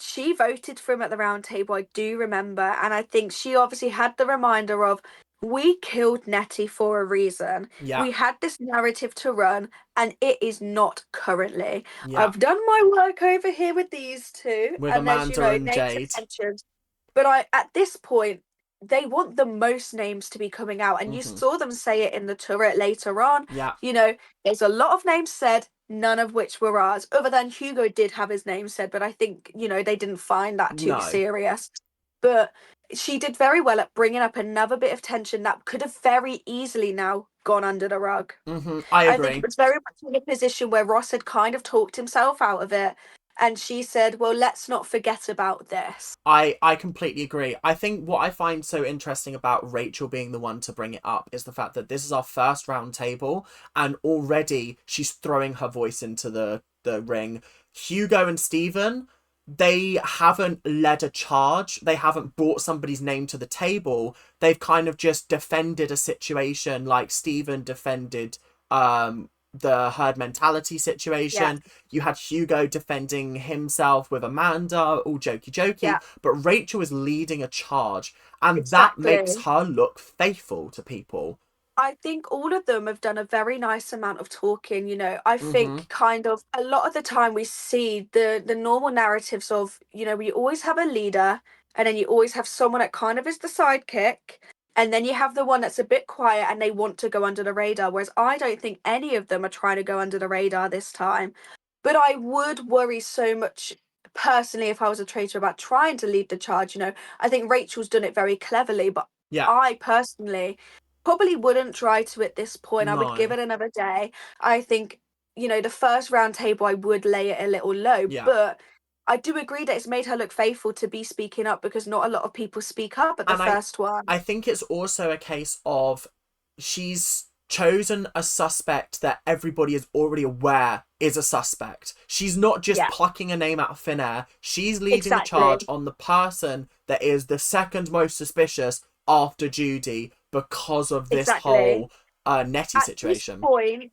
she voted for him at the round table, I do remember, and I think she obviously had the reminder of we killed Nettie for a reason. Yeah, We had this narrative to run, and it is not currently. yeah. I've done my work over here with these two, With and there's, Amanda and names and Jade. mentions. But at this point, they want the most names to be coming out, and you Mm-hmm. saw them say it in the turret later on. Yeah, You know, there's a lot of names said, none of which were ours, other than Hugo did have his name said, but I think, they didn't find that too no. serious. But she did very well at bringing up another bit of tension that could have very easily now gone under the rug. Mm-hmm. I I think it agree. was very much in a position where Ross had kind of talked himself out of it. And she said, well, let's not forget about this. I completely agree. I think what I find so interesting about Rachel being the one to bring it up is the fact that this is our first round table, and already she's throwing her voice into the ring. Hugo and Stephen, they haven't led a charge. They haven't brought somebody's name to the table. They've kind of just defended a situation, like Stephen defended the herd mentality Yeah, situation. You had Hugo defending himself with Amanda, all jokey yeah, jokey, but Rachel is leading a charge, and that makes exactly. her look faithful to people. I think all of them have done a very nice amount of talking, you know. I Mm-hmm. think kind of a lot of the time we see the normal narratives of, we always have a leader and then you always have someone that kind of is the sidekick and then you have the one that's a bit quiet and they want to go under the radar, whereas I don't think any of them are trying to go under the radar this time. But I would worry so much personally if I was a traitor about trying to lead the charge, you know. I think Rachel's done it very cleverly, but Yeah. I personally probably wouldn't try to at this point. I would give No. it another day. I think, the first round table I would lay it a little low, Yeah. but I do agree that it's made her look faithful to be speaking up because not a lot of people speak up at the And first one. I think it's also a case of she's chosen a suspect that everybody is already aware is a suspect. She's not just Yeah, plucking a name out of thin air. She's leading the charge exactly. on the person that is the second most suspicious after Judy because of this Exactly. whole Nettie At this situation. point,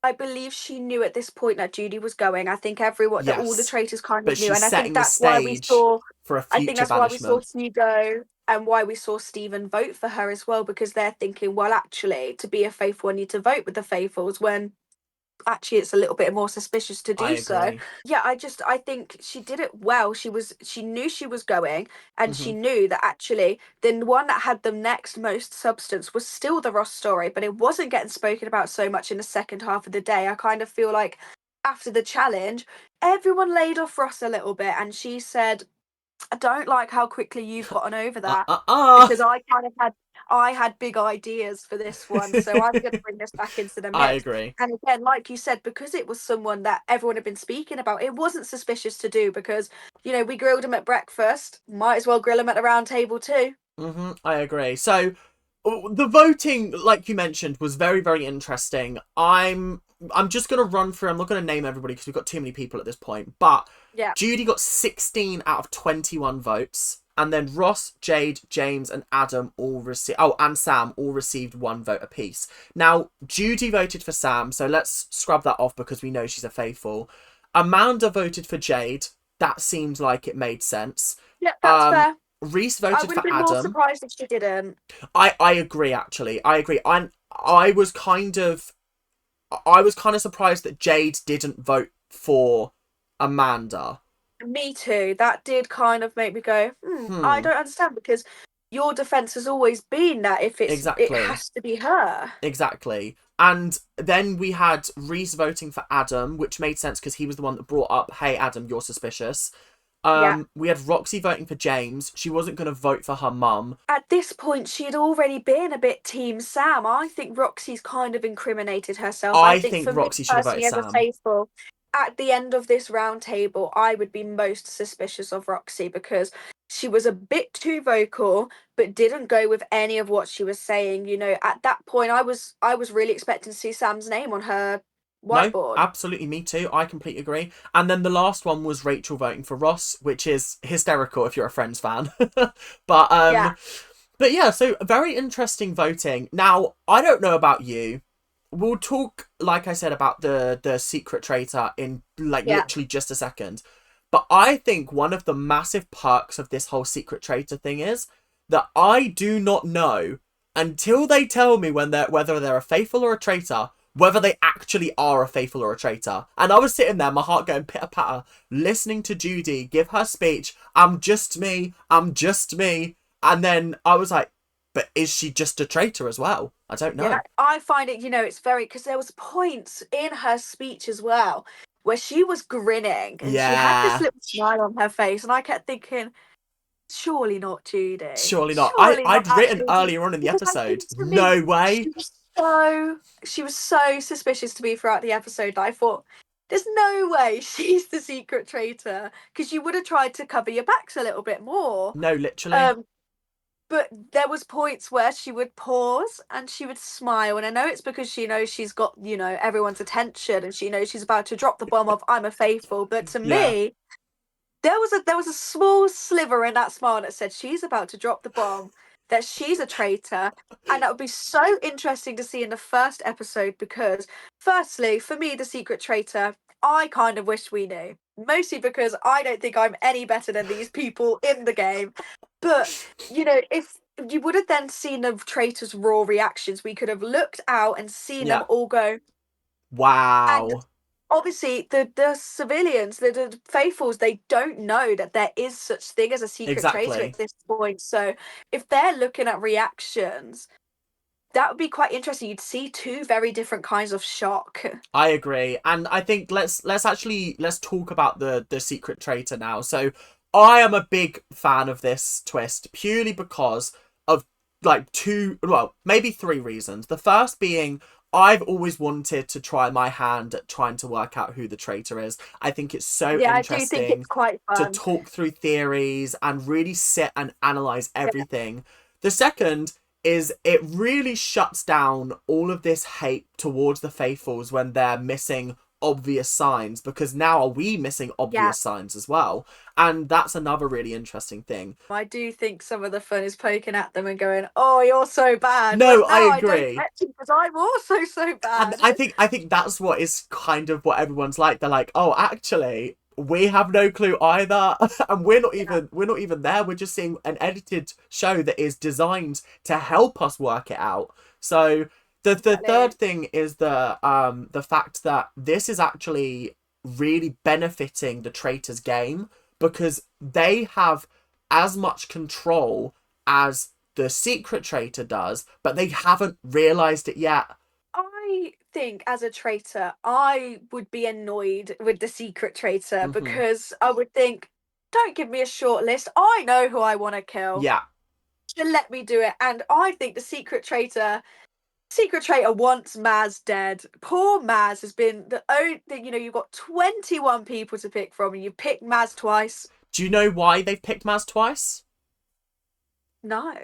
I believe she knew at this point that Judy was going. I think everyone, that all the Yes. traitors kind But of knew, she's and I think setting the that's why we stage saw. for a I think future that's why we saw banishment. Hugo and why we saw Stephen vote for her as well, because they're thinking, well, actually, to be a faithful, I need to vote with the faithfuls. When actually, it's a little bit more suspicious to I do so. agree. Yeah, I think she did it well. She knew she was going, and Hmm. she knew that actually the one that had the next most substance was still the Ross story, but it wasn't getting spoken about so much in the second half of the day. I kind of feel like after the challenge, everyone laid off Ross a little bit, and she said, I don't like how quickly you've gotten over Uh that uh uh. because I had big ideas for this one, so I'm going to bring this back into the I mix. agree. And again, like you said, because it was someone that everyone had been speaking about, it wasn't suspicious to do because we grilled him at breakfast. Might as well grill him at the round table too. I agree. So the voting, like you mentioned, was very, very interesting. I'm just gonna run through. I'm not gonna name everybody because we've got too many people at this point. But Yeah, Judy got 16 out of 21 votes. And then Ross, Jade, James, and Adam all received. Oh, and Sam all received 1 vote apiece. Now, Judy voted for Sam, so let's scrub that off because we know she's a faithful. Amanda voted for Jade. That seemed like it made sense. Yeah, that's fair. Reese I voted would for have been more Adam. surprised if she didn't. I agree, actually. I agree. I was kind of surprised that Jade didn't vote for Amanda. Me too. That did kind of make me go, I don't understand, because your defense has always been that if it Exactly. has to be her. Exactly. And then we had Reese voting for Adam, which made sense because he was the one that brought up, hey, Adam, you're suspicious. Yeah. We had Roxy voting for James. She wasn't going to vote for her mum. At this point, she had already been a bit Team Sam. I think Roxy's kind of incriminated herself. I I think think for me Roxy should have voted personally, as a Sam. faithful, at the end of this round table, I would be most suspicious of Roxy because she was a bit too vocal, but didn't go with any of what she was saying. You know, at that point, I was really expecting to see Sam's name on her No, whiteboard. absolutely, me too. I completely agree. And then the last one was Rachel voting for Ross, which is hysterical if you're a Friends fan. but Yeah, but yeah, so very interesting voting. Now, I don't know about you. We'll talk, like I said, about the secret traitor in like yeah. literally just a second. But I think one of the massive perks of this whole secret traitor thing is that I do not know until they tell me whether they're a faithful or a traitor, whether they actually are a faithful or a traitor. And I was sitting there, my heart going pitter patter, listening to Judy give her speech. I'm just me. I'm just me. And then I was like, but is she just a traitor as well? I don't Yeah, know. I find it, it's very, because there was points in her speech as well where she was grinning and she had this Yeah, little smile on her face, and I kept thinking, surely not Judy, surely not. surely not I'd written actually Judy, earlier on in the because I episode, think to me no way. she was so suspicious to me throughout the episode that I thought, there's no way she's the secret traitor, because you would have tried to cover your backs a little bit more. No, literally. Um, but there was points where she would pause and she would smile, and I know it's because she knows she's got, everyone's attention, and she knows she's about to drop the bomb of I'm a faithful. But to Yeah. me, there was a small sliver in that smile that said she's about to drop the bomb, that she's a traitor. And that would be so interesting to see in the first episode, because firstly, for me, the secret traitor, I kind of wish we knew. Mostly because I don't think I'm any better than these people in the game. But, if you would have then seen the traitors' raw reactions, we could have looked out and seen them Yeah. all go. And Wow. obviously the civilians, the faithfuls, they don't know that there is such thing as a secret traitor at Exactly. this point. So if they're looking at reactions, that would be quite interesting. You'd see two very different kinds of shock. I agree. And I think let's talk about the secret traitor now. So I am a big fan of this twist purely because of like maybe 3 reasons. The first being I've always wanted to try my hand at trying to work out who the traitor is. I think it's so Yeah, I do think interesting it's quite to fun. talk through theories and really sit and analyze Yeah, everything. The second is it really shuts down all of this hate towards the faithfuls when they're missing obvious signs, because now are we missing yeah. obvious signs as well? And that's another really interesting thing. I do think some of the fun is poking at them and going, "Oh, you're so bad." No, But I no, I don't agree. get you, because I'm also so And bad. I think that's what is kind of what everyone's like. They're like, oh, actually, we have no clue either, and Yeah, we're not even there. We're just seeing an edited show that is designed to help us work it out. So the third exactly. thing is the fact that this is actually really benefiting the traitors game, because they have as much control as the secret traitor does, but they haven't realized it yet. I think as a traitor, I would be annoyed with the secret traitor, Hmm. because I would think, don't give me a short list. I know who I want to kill. Yeah. Just let me do it. And I think the secret traitor wants Maz dead. Poor Maz has been the only, you've got 21 people to pick from, and you picked Maz twice. Do you know why they've picked Maz twice? No.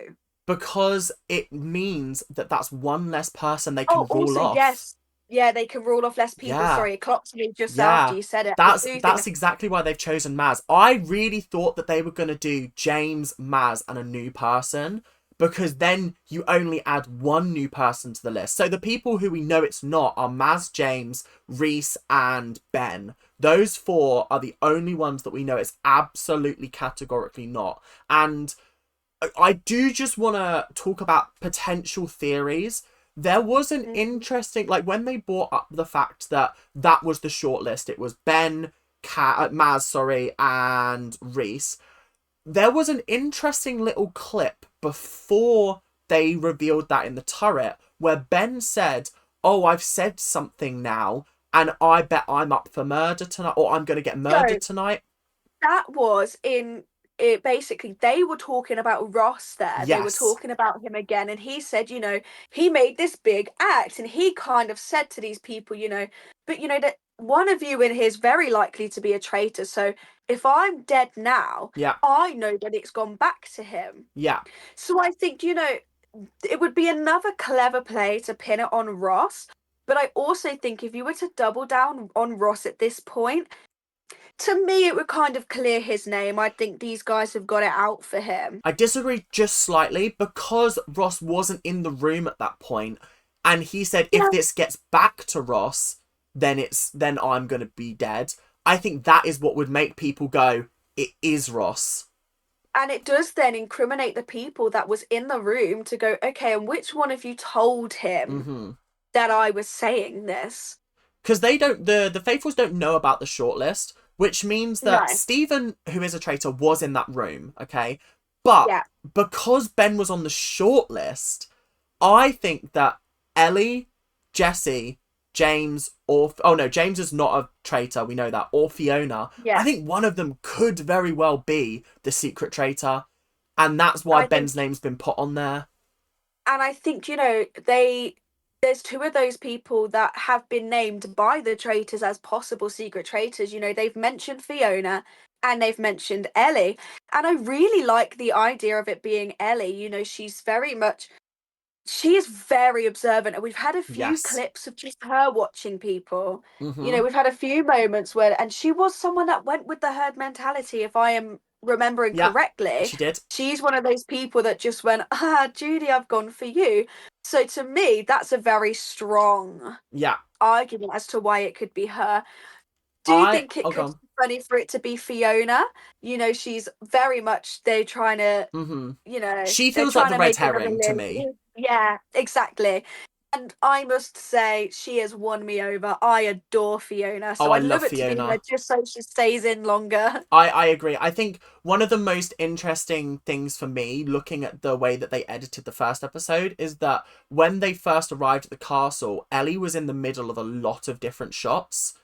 Because it means that that's one less person they Oh, can rule also, off. yes. yeah, they can rule off less people. Yeah. Sorry, it clocked me just after Yeah. you said it. I That's do think that's exactly why they've chosen Maz. I really thought that they were gonna do James, Maz, and a new person, because then you only add one new person to the list. So the people who we know it's not are Maz, James, Reese, and Ben. Those four are the only ones that we know it's absolutely categorically not. And I do just want to talk about potential theories. There was an Mhm. interesting, like when they brought up the fact that that was the shortlist. It was Ben, Maz, sorry, and Reese. There was an interesting little clip before they revealed that in the turret where Ben said, "Oh, I've said something now, and I bet I'm up for murder tonight, or I'm going to get So murdered tonight." that was in it. Basically, they were talking about Ross there. They were Yes. talking about him again, and he said, he made this big act, and he kind of said to these people, but that one of you in here is very likely to be a traitor. So if I'm dead now, Yeah. I know that it's gone back to him. Yeah. So I think, it would be another clever play to pin it on Ross. But I also think if you were to double down on Ross at this point, to me, it would kind of clear his name. I think these guys have got it out for him. I disagree just slightly because Ross wasn't in the room at that point, and he said if Yeah. this gets back to Ross, then I'm gonna be dead. I think that is what would make people go, it is Ross. And it does then incriminate the people that was in the room to go, okay, and which one of you told him Mm-hmm. that I was saying this? Because they don't, the faithfuls don't know about the shortlist, which means that No. Stephen, who is a traitor, was in that room. Okay, but Yeah. because Ben was on the shortlist, I think that Ellie, Jesse, James, or oh no, James is not a traitor. We know that. Or Fiona. I Yeah. think one of them could very well be the secret traitor, and that's And why I think Ben's name's been put on there. there's two of those people that have been named by the traitors as possible secret traitors. They've mentioned Fiona and they've mentioned Ellie. And I really like the idea of it being Ellie. She is very observant, and we've had a few Yes. clips of just her watching people. Mm-hmm. We've had a few moments where, and she was someone that went with the herd mentality, if I am remembering Yeah, correctly. she did. She's one of those people that just went, Judy, I've gone for you. So to me, that's a very strong Yeah. argument as to why it could be her. Do you think it Oh, could gone. be funny for it to be Fiona? She's very much, Mm-hmm. She they're feels like trying the to red make another herring to Liz. me. Yeah, exactly. And I must say, she has won me over. I adore Fiona, Oh, so I I'd love love it to be her Fiona. just so she stays in longer. I agree. I think one of the most interesting things for me, looking at the way that they edited the first episode, is that when they first arrived at the castle, Ellie was in the middle of a lot of different shots.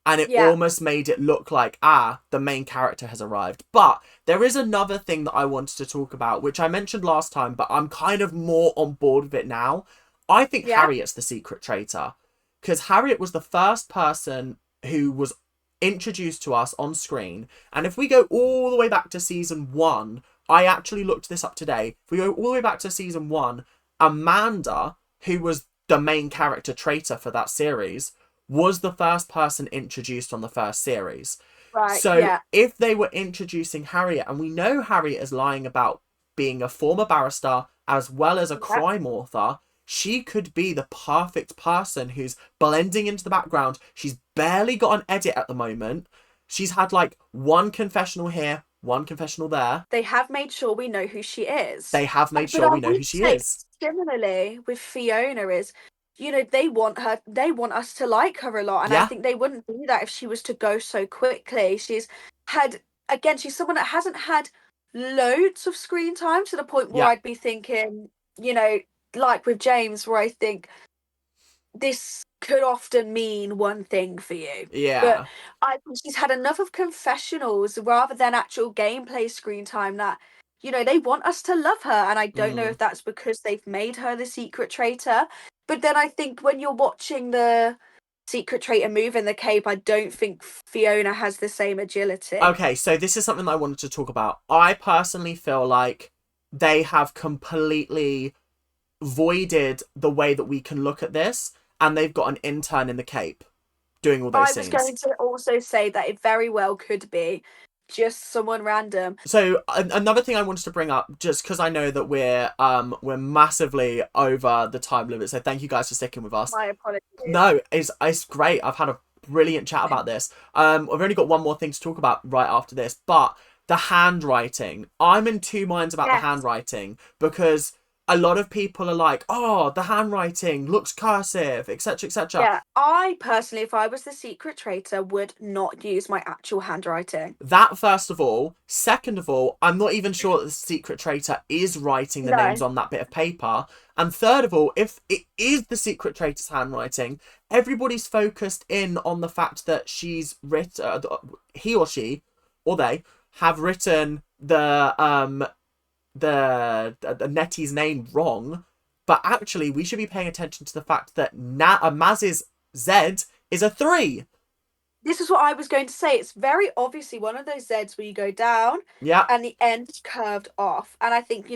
And it Yeah, almost made it look like, the main character has arrived. But there is another thing that I wanted to talk about, which I mentioned last time, but I'm kind of more on board with it now. I think yeah, Harriet's the secret traitor. Because Harriet was the first person who was introduced to us on screen. And if we go all the way back to season one, I actually looked this up today. If we go all the way back to season one, Amanda, who was the main character traitor for that series, was the first person introduced on the first series. right, So yeah, if they were introducing Harriet, and we know Harriet is lying about being a former barrister as well as a yeah. crime author, she could be the perfect person who's blending into the background. She's barely got an edit at the moment. She's had like one confessional here, one confessional there. They have made sure we know who she is. They have made But sure I we know who would she say is. similarly with Fiona is, they want us to like her a lot. And I Yeah, think they wouldn't do that if she was to go so quickly. Had, she's someone that hasn't had loads of screen time to the point where yeah, I'd be thinking, you know, like with James, where I think this could often mean one thing for you. But yeah. I think she's had enough of confessionals rather than actual gameplay screen time that, they want us to love her. And I don't know Mm. if that's because they've made her the secret traitor. But then I think when you're watching the secret traitor move in the cape, I don't think Fiona has the same agility. Okay, so this is something that I wanted to talk about. I personally feel like they have completely voided the way that we can look at this. and they've got an intern in the Cape doing all those I was scenes. going to also say that it very well could be just someone random. So another thing I wanted to bring up, just because I know that we're massively over the time limit, so thank you guys for sticking with us. My apologies. No, it's great. I've had a brilliant chat about this. I've only got one more thing to talk about right after this, but the handwriting. I'm in two minds about the Yes. handwriting because a lot of people are like, "Oh, the handwriting looks cursive, etc., etc." Yeah, I personally, if I was the secret traitor, would not use my actual handwriting. That first of all. Second of all, I'm not even sure that the secret traitor is writing the names No. on that bit of paper. And third of all, if it is the secret traitor's handwriting, everybody's focused in on the fact that she's written, he or she, or they have written the Nettie's name wrong. But actually, we should be paying attention to the fact that Maz's Z is a 3. This is what I was going to say. It's very obviously one of those Zs where you go down Yeah. and the end is curved off. And I think,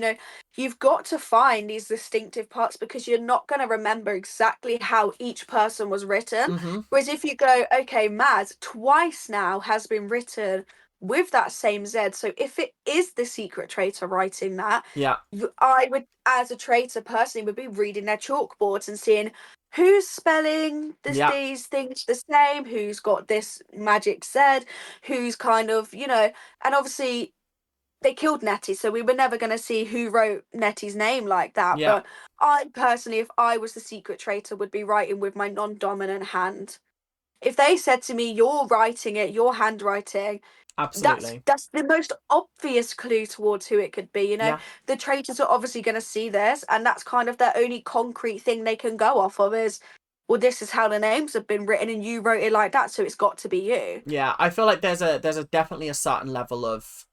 you've got to find these distinctive parts because you're not going to remember exactly how each person was written. Mm-hmm. Whereas if you go, okay, Maz twice now has been written with that same Z. So if it is the secret traitor writing that, Yeah. I would, as a traitor personally, would be reading their chalkboards and seeing who's spelling Yeah. these things the same, who's got this magic Z, who's kind of, and obviously they killed Nettie, so we were never going to see who wrote Nettie's name like that. Yeah. But I personally, if I was the secret traitor, would be writing with my non-dominant hand. If they said to me, "You're writing it, your handwriting," that's Absolutely. that's the most obvious clue towards who it could be. Yeah. The traitors are obviously going to see this, and that's kind of their only concrete thing they can go off of is, well, this is how the names have been written, and you wrote it like that, so it's got to be you. Yeah. I feel like there's a definitely a certain level of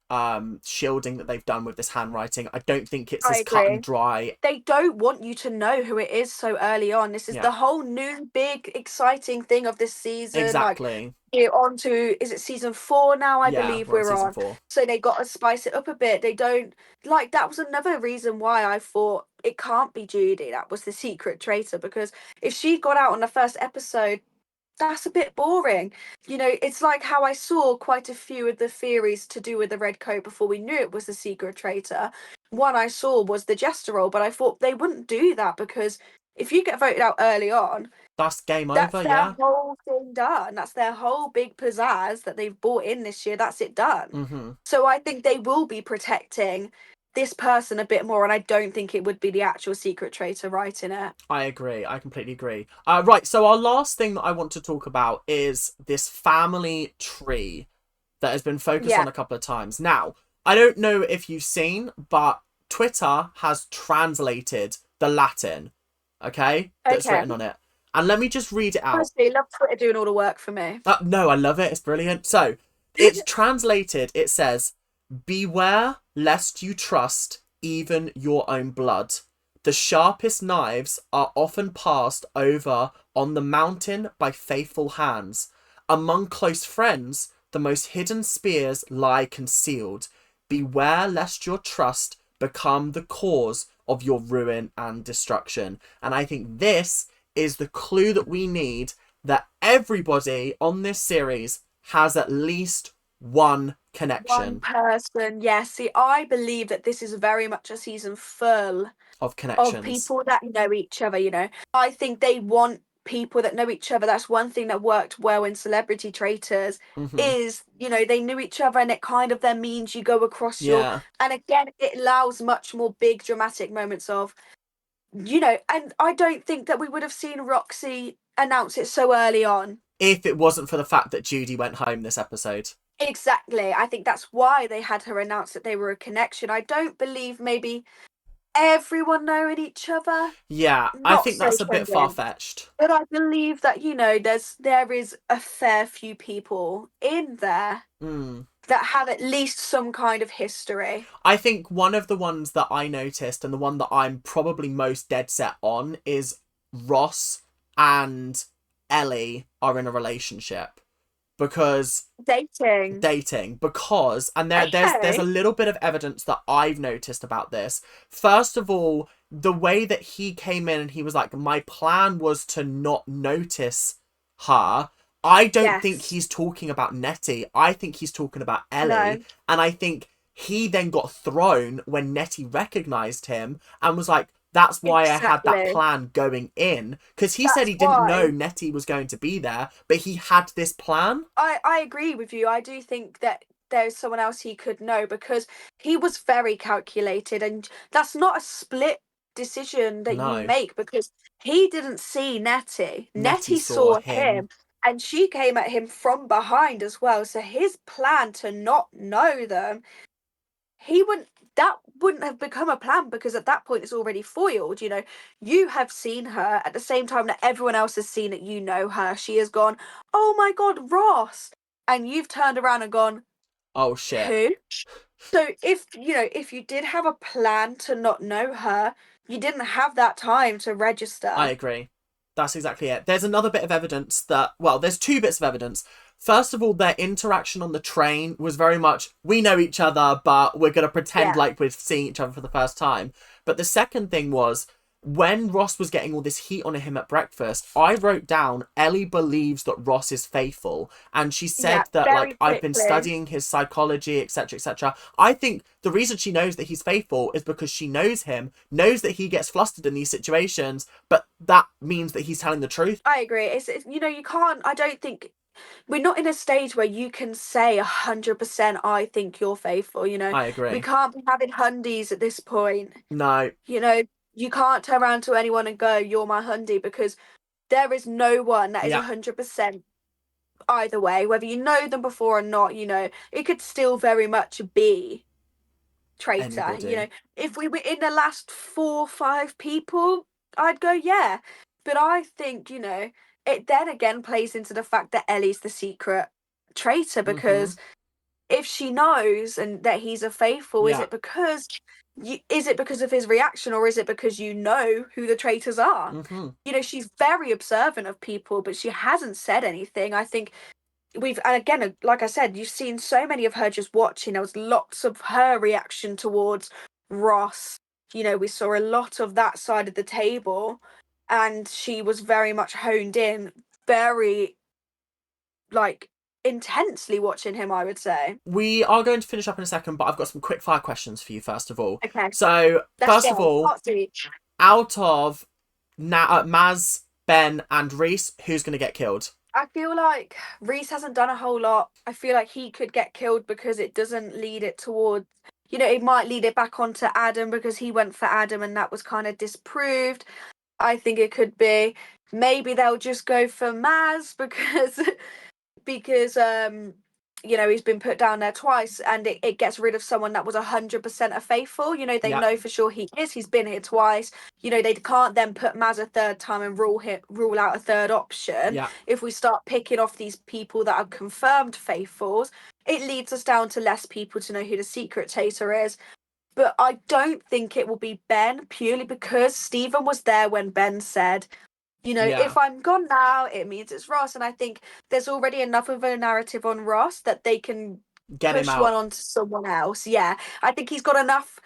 shielding that they've done with this handwriting. I don't think it's I as cut and agree. dry. They don't want you to know who it is so early on. This is Yeah. the whole new big exciting thing of this season. Like, Exactly. you're on to, is it season 4 now? I Yeah. believe We're on we're season on. 4. So they got to spice it up a bit. They don't like that was another reason why I thought it can't be Judy. That was the secret traitor because if she got out on the first episode, that's a bit boring. It's like how I saw quite a few of the theories to do with the red coat before we knew it was the secret traitor. One I saw was the jester role, but I thought they wouldn't do that because if you get voted out early on, That's game that's over. their Yeah. whole thing done. That's their whole big pizzazz that they've brought in this year. That's it done. Mm-hmm. So I think they will be protecting this person a bit more, and I don't think it would be the actual secret traitor writing it. I agree. I completely agree. Right. So our last thing that I want to talk about is this family tree that has been focused Yeah. on a couple of times. Now, I don't know if you've seen, but Twitter has translated the Latin, okay, that's Okay. written on it. And let me just read it out. Honestly, love Twitter doing all the work for me. No, I love it. It's brilliant. So, it's translated. It says, "Beware lest you trust even your own blood. The sharpest knives are often passed over on the mountain by faithful hands. Among close friends, the most hidden spears lie concealed. Beware lest your trust become the cause of your ruin and destruction." And I think this is the clue that we need, that everybody on this series has at least one connection. One person, yes. See, I believe that this is very much a season full Of of connections. people that know each other. I think they want people that know each other. That's one thing that worked well in Celebrity Traitors Mm-hmm. is, they knew each other and it kind of then means you go across Yeah. and again, it allows much more big dramatic moments of, and I don't think that we would have seen Roxy announce it so early on. If it wasn't for the fact that Judy went home this episode. Exactly. I think that's why they had her announce that they were a connection. I don't believe maybe everyone knowing each other. Yeah, I Not think so that's a bit convinced. far-fetched. But I believe that, there is a fair few people in there Mm. that have at least some kind of history. I think one of the ones that I noticed, and the one that I'm probably most dead set on, is Ross and Ellie are in a relationship. Because Dating. because and there's a Okay. little bit of evidence that I've noticed about this. First of all, the way that he came in and he was like, my plan was to not notice her. I don't think Yes. he's talking about Nettie. I think he's talking about Ellie. No. And I think he then got thrown when Nettie recognized him and was like, that's why I had that Exactly. plan going in. Because he said That's he didn't know why Nettie was going to be there, but he had this plan. I agree with you. I do think that there's someone else he could know because he was very calculated, and that's not a split decision that you No. make because he didn't see Nettie. Nettie Nettie saw saw him. him, and she came at him from behind as well. So his plan to not know them, he wouldn't that wouldn't have become a plan because at that point it's already foiled. You have seen her at the same time that everyone else has seen it. Her. She has gone, oh my god, Ross, and you've turned around and gone, Oh, shit. who? So if you did have a plan to not know her, you didn't have that time to I register. agree. That's exactly it. There's another bit of evidence that, well, there's two bits of evidence. First of all, their interaction on the train was very much, we know each other, but we're going to pretend Yeah. like we're seeing each other for the first time. But the second thing was, when Ross was getting all this heat on him at breakfast, I wrote down Ellie believes that Ross is faithful. And she Yeah, said that, very like, I've been quickly. studying his psychology, etc., etc. I think the reason she knows that he's faithful is because she knows him, knows that he gets flustered in these situations, but that means that he's telling the truth. I agree. It's you can't. I don't think we're not in a stage where you can say 100%. I think you're faithful. I We agree. can't be having hundies at this point. No. You know, you can't turn around to anyone and go, "You're my hundy," because there is no one that is Yeah. 100% either way. Whether you know them before or not, it could still very much be traitor. Anybody. If we were in the last 4, 5 people, I'd go yeah. But I think it then again plays into the fact that Ellie's the secret traitor Mm-hmm. because if she knows and that he's a faithful, Yeah. is it because of his reaction or is it because you know who the traitors are? Mm-hmm. She's very observant of people, but she hasn't said anything. I think and again, like I said, you've seen so many of her just watching. There was lots of her reaction towards Ross. We saw a lot of that side of the table, and she was very much honed in, very like intensely watching him, I would say. We are going to finish up in a second, but I've got some quick fire questions for you first of all. Okay, So, let's first of go. all, Hot seat. out of Maz, Ben, and Reese, who's going to get killed? I feel like Reese hasn't done a whole lot. I feel like he could get killed because it doesn't lead it towards, it might lead it back onto Adam because he went for Adam and that was kind of disproved. I think it could be maybe they'll just go for Maz because he's been put down there twice and it gets rid of someone that was 100% a faithful. They Yeah. know for sure he's been here twice. They can't then put Maz a third time and rule out a third option. Yeah. If we start picking off these people that are confirmed faithfuls, it leads us down to less people to know who the secret traitor is. But I don't think it will be Ben purely because Stephen was there when Ben said, Yeah. if I'm gone now, it means it's Ross. And I think there's already enough of a narrative on Ross that they can Get him push one out. onto someone else. Yeah. I think he's got enough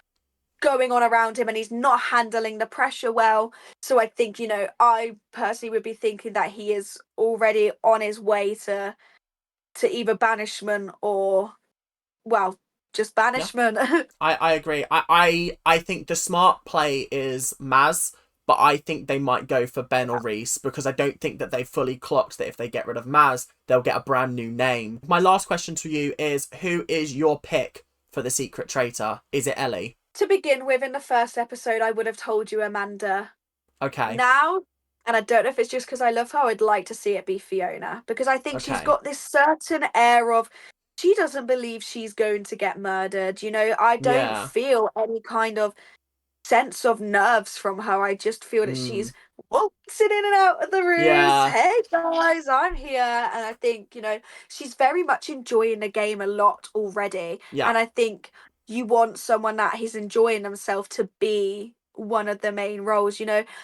going on around him and he's not handling the pressure well. So I think, I personally would be thinking that he is already on his way to either banishment or well, just Yeah. banishment. I agree. I think the smart play is Maz, but I think they might go for Ben or Reese because I don't think that they've fully clocked that if they get rid of Maz, they'll get a brand new name. My last question to you is who is your pick for the secret traitor? Is it Ellie? To begin with, in the first episode, I would have told you Amanda. Okay. Now, and I don't know if it's just because I love her, I'd like to see it be Fiona because I think she's Okay. got this certain air of she doesn't believe she's going to get murdered. I don't Yeah. feel any kind of sense of nerves from her. I just feel that Mm. she's waltzing in and out of the rooms. Yeah. Hey guys, I'm here. And I think, she's very much enjoying the game a lot already. Yeah. And I think you want someone that is enjoying themselves to be one of the main roles.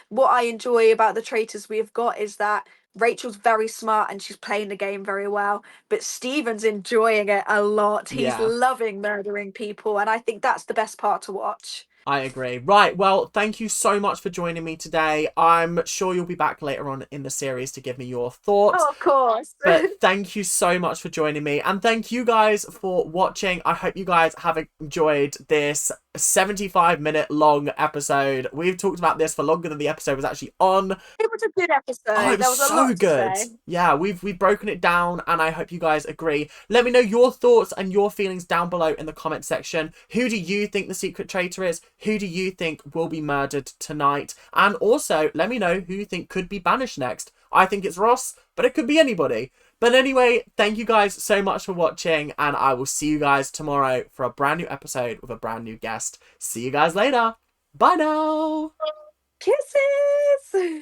What I enjoy about the traitors we've got is that Rachel's very smart and she's playing the game very well, but Steven's enjoying it a lot. He's Yeah. loving murdering people, and I think that's the best part to watch. I agree. Right, well, thank you so much for joining me today. I'm sure you'll be back later on in the series to give me your thoughts. Oh, of course. But thank you so much for joining me. And thank you guys for watching. I hope you guys have enjoyed this 75-minute long episode. We've talked about this for longer than the episode was actually on. It was a good Oh, it episode. was There was a so lot to good. say. Yeah, we've broken it down, and I hope you guys agree. Let me know your thoughts and your feelings down below in the comment section. Who do you think the secret traitor is? Who do you think will be murdered tonight? And also, let me know who you think could be banished next. I think it's Ross, but it could be anybody. But anyway, thank you guys so much for watching, and I will see you guys tomorrow for a brand new episode with a brand new guest. See you guys later. Bye now. Kisses.